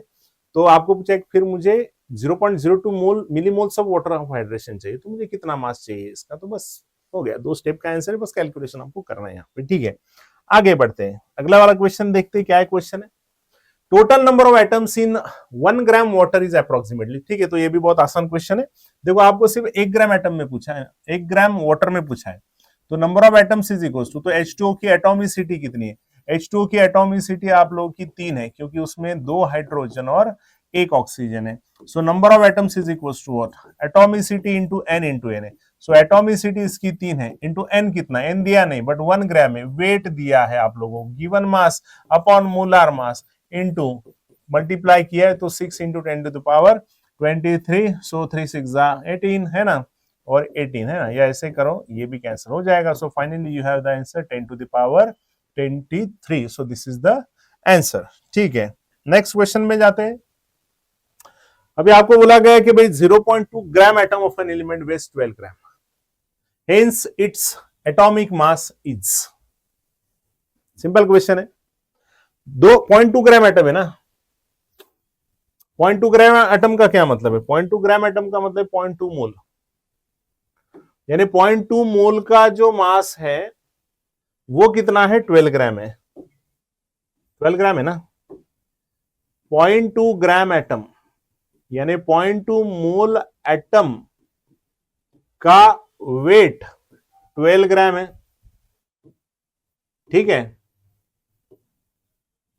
तो आपको पूछा फिर मुझे 0.02 mole millimoles of water of hydration चाहिए, तो मुझे कितना मास चाहिए इसका? तो बस हो गया, 2 स्टेप का आंसर है, बस कैलकुलेशन आपको करना है यहाँ पे। ठीक है, आगे बढ़ते हैं, अगला वाला क्वेश्चन देखते हैं क्या है। क्वेश्चन है total number of atoms in 1 gram water is approximately. ठीक है, तो ये भी बहुत आसान क्वेश्चन है। देखो आपको सिर्फ 1 ग्राम एटम में पूछा है, 1 ग्राम वाटर में पूछा है, तो number of atoms is equal to, तो H2O की एटोमिसिटी कितनी है? H2O की एटोमिसिटी आप लोगों की 3 है, क्योंकि उसमें 2 हाइड्रोजन और 1 ऑक्सीजन है। So number of atoms is equal to what? Atomicity into n है। सो एटोमिसिटी इसकी 3 है, इंटू n कितना? n दिया नहीं बट 1 ग्राम है। वेट दिया है आप लोगों को, given mass upon molar mass into multiply किया है तो 6 इंटू 10⁻23, सो 3 6 18 है ना, और 18 है ना, या ऐसे करो ये भी कैंसिल हो जाएगा। So finally you have the answer 10⁻23, so this is the answer. ठीक है, नेक्स्ट क्वेश्चन में जाते हैं। अभी आपको बोला गया कि भाई 0.2 gram atom of an element weighs 12 gram, hence its atomic mass is. Simple question है, 2.2 ग्राम एटम है ना। 0.2 ग्राम एटम का क्या मतलब है? 0.2 ग्राम एटम का मतलब 0.2 मोल, यानी 0.2 मोल का जो मास है वो कितना है? 12 ग्राम है। 12 ग्राम है ना। 0.2 ग्राम एटम यानी 0.2 मोल एटम का वेट 12 ग्राम है। ठीक है,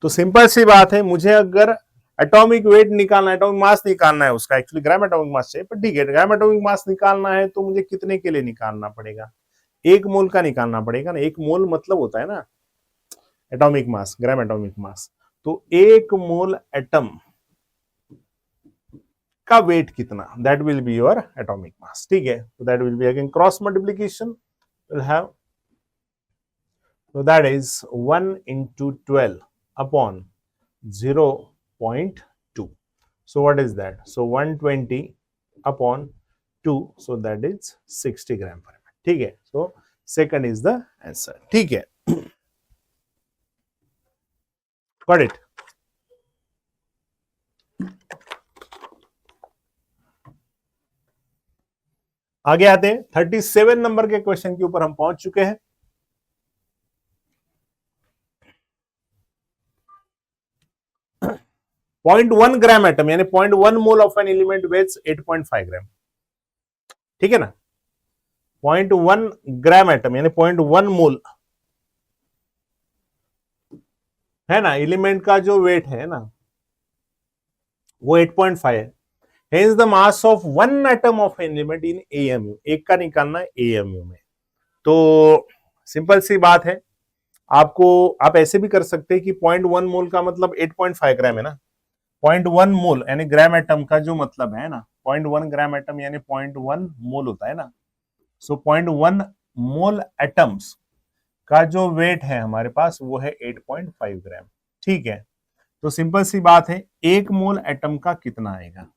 तो सिंपल सी बात है, मुझे अगर एटॉमिक वेट निकालना है, एटॉमिक मास निकालना है उसका, एक्चुअली ग्राम एटॉमिक मास चाहिए, पर ठीक है, ग्राम एटॉमिक मास निकालना है तो मुझे कितने के लिए निकालना पड़ेगा? 1 मोल का निकालना पड़ेगा ना। 1 मोल मतलब होता है ना atomic mass, gram atomic mass. तो 1 मोल एटम का वेट कितना? That will be your atomic mass. ठीक है, तो that will be again cross multiplication, will have, so that is 1 into 12 upon 0.2. So what is that? So 120 upon 2, so that is 60 gram per minute. ठीक है, so second is the answer. ठीक है, got it. आगे आते हैं, 37 number के question के ऊपर हम पहुंच चुके हैं। पॉइंट 1 ग्राम एटम यानी 0.1 mole of an element weighs 8.5 gram. ठीक है ना, 0.1 ग्राम एटम यानी 0.1 मोल है ना, एलिमेंट का जो वेट है ना वो 8.5 है। Hence the mass of 1 atom of an element in AMU, एक का निकालना है एएमयू में। तो सिंपल सी बात है, आपको आप ऐसे भी कर सकते हैं कि 0.1 मोल का मतलब 8.5 ग्राम है ना। 0.1 मोल यानी ग्राम एटम का जो मतलब है ना, 0.1 ग्राम एटम यानी 0.1 मोल होता है ना। सो 0.1 मोल एटम्स का जो वेट है हमारे पास वो है 8.5 ग्राम। ठीक है, तो सिंपल सी बात है, एक मोल एटम का कितना आएगा?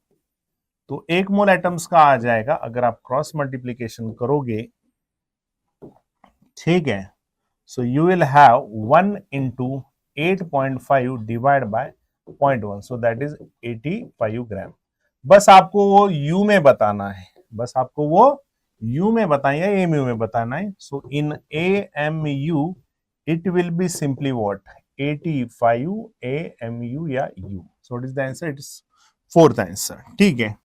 तो एक मोल एटम्स का आ जाएगा, अगर आप क्रॉस मल्टीप्लीकेशन करोगे, ठीक है, so you will have 1 into 8.5 divide by 0.1, so that is 85 ग्राम। बस आपको वो यू में बताना है, बस आपको वो यू में बताइए, एम यू में बताना है। So in A M U it will be simply what, 85 A M U या u. So it is the answer, it is fourth answer. ठीक है,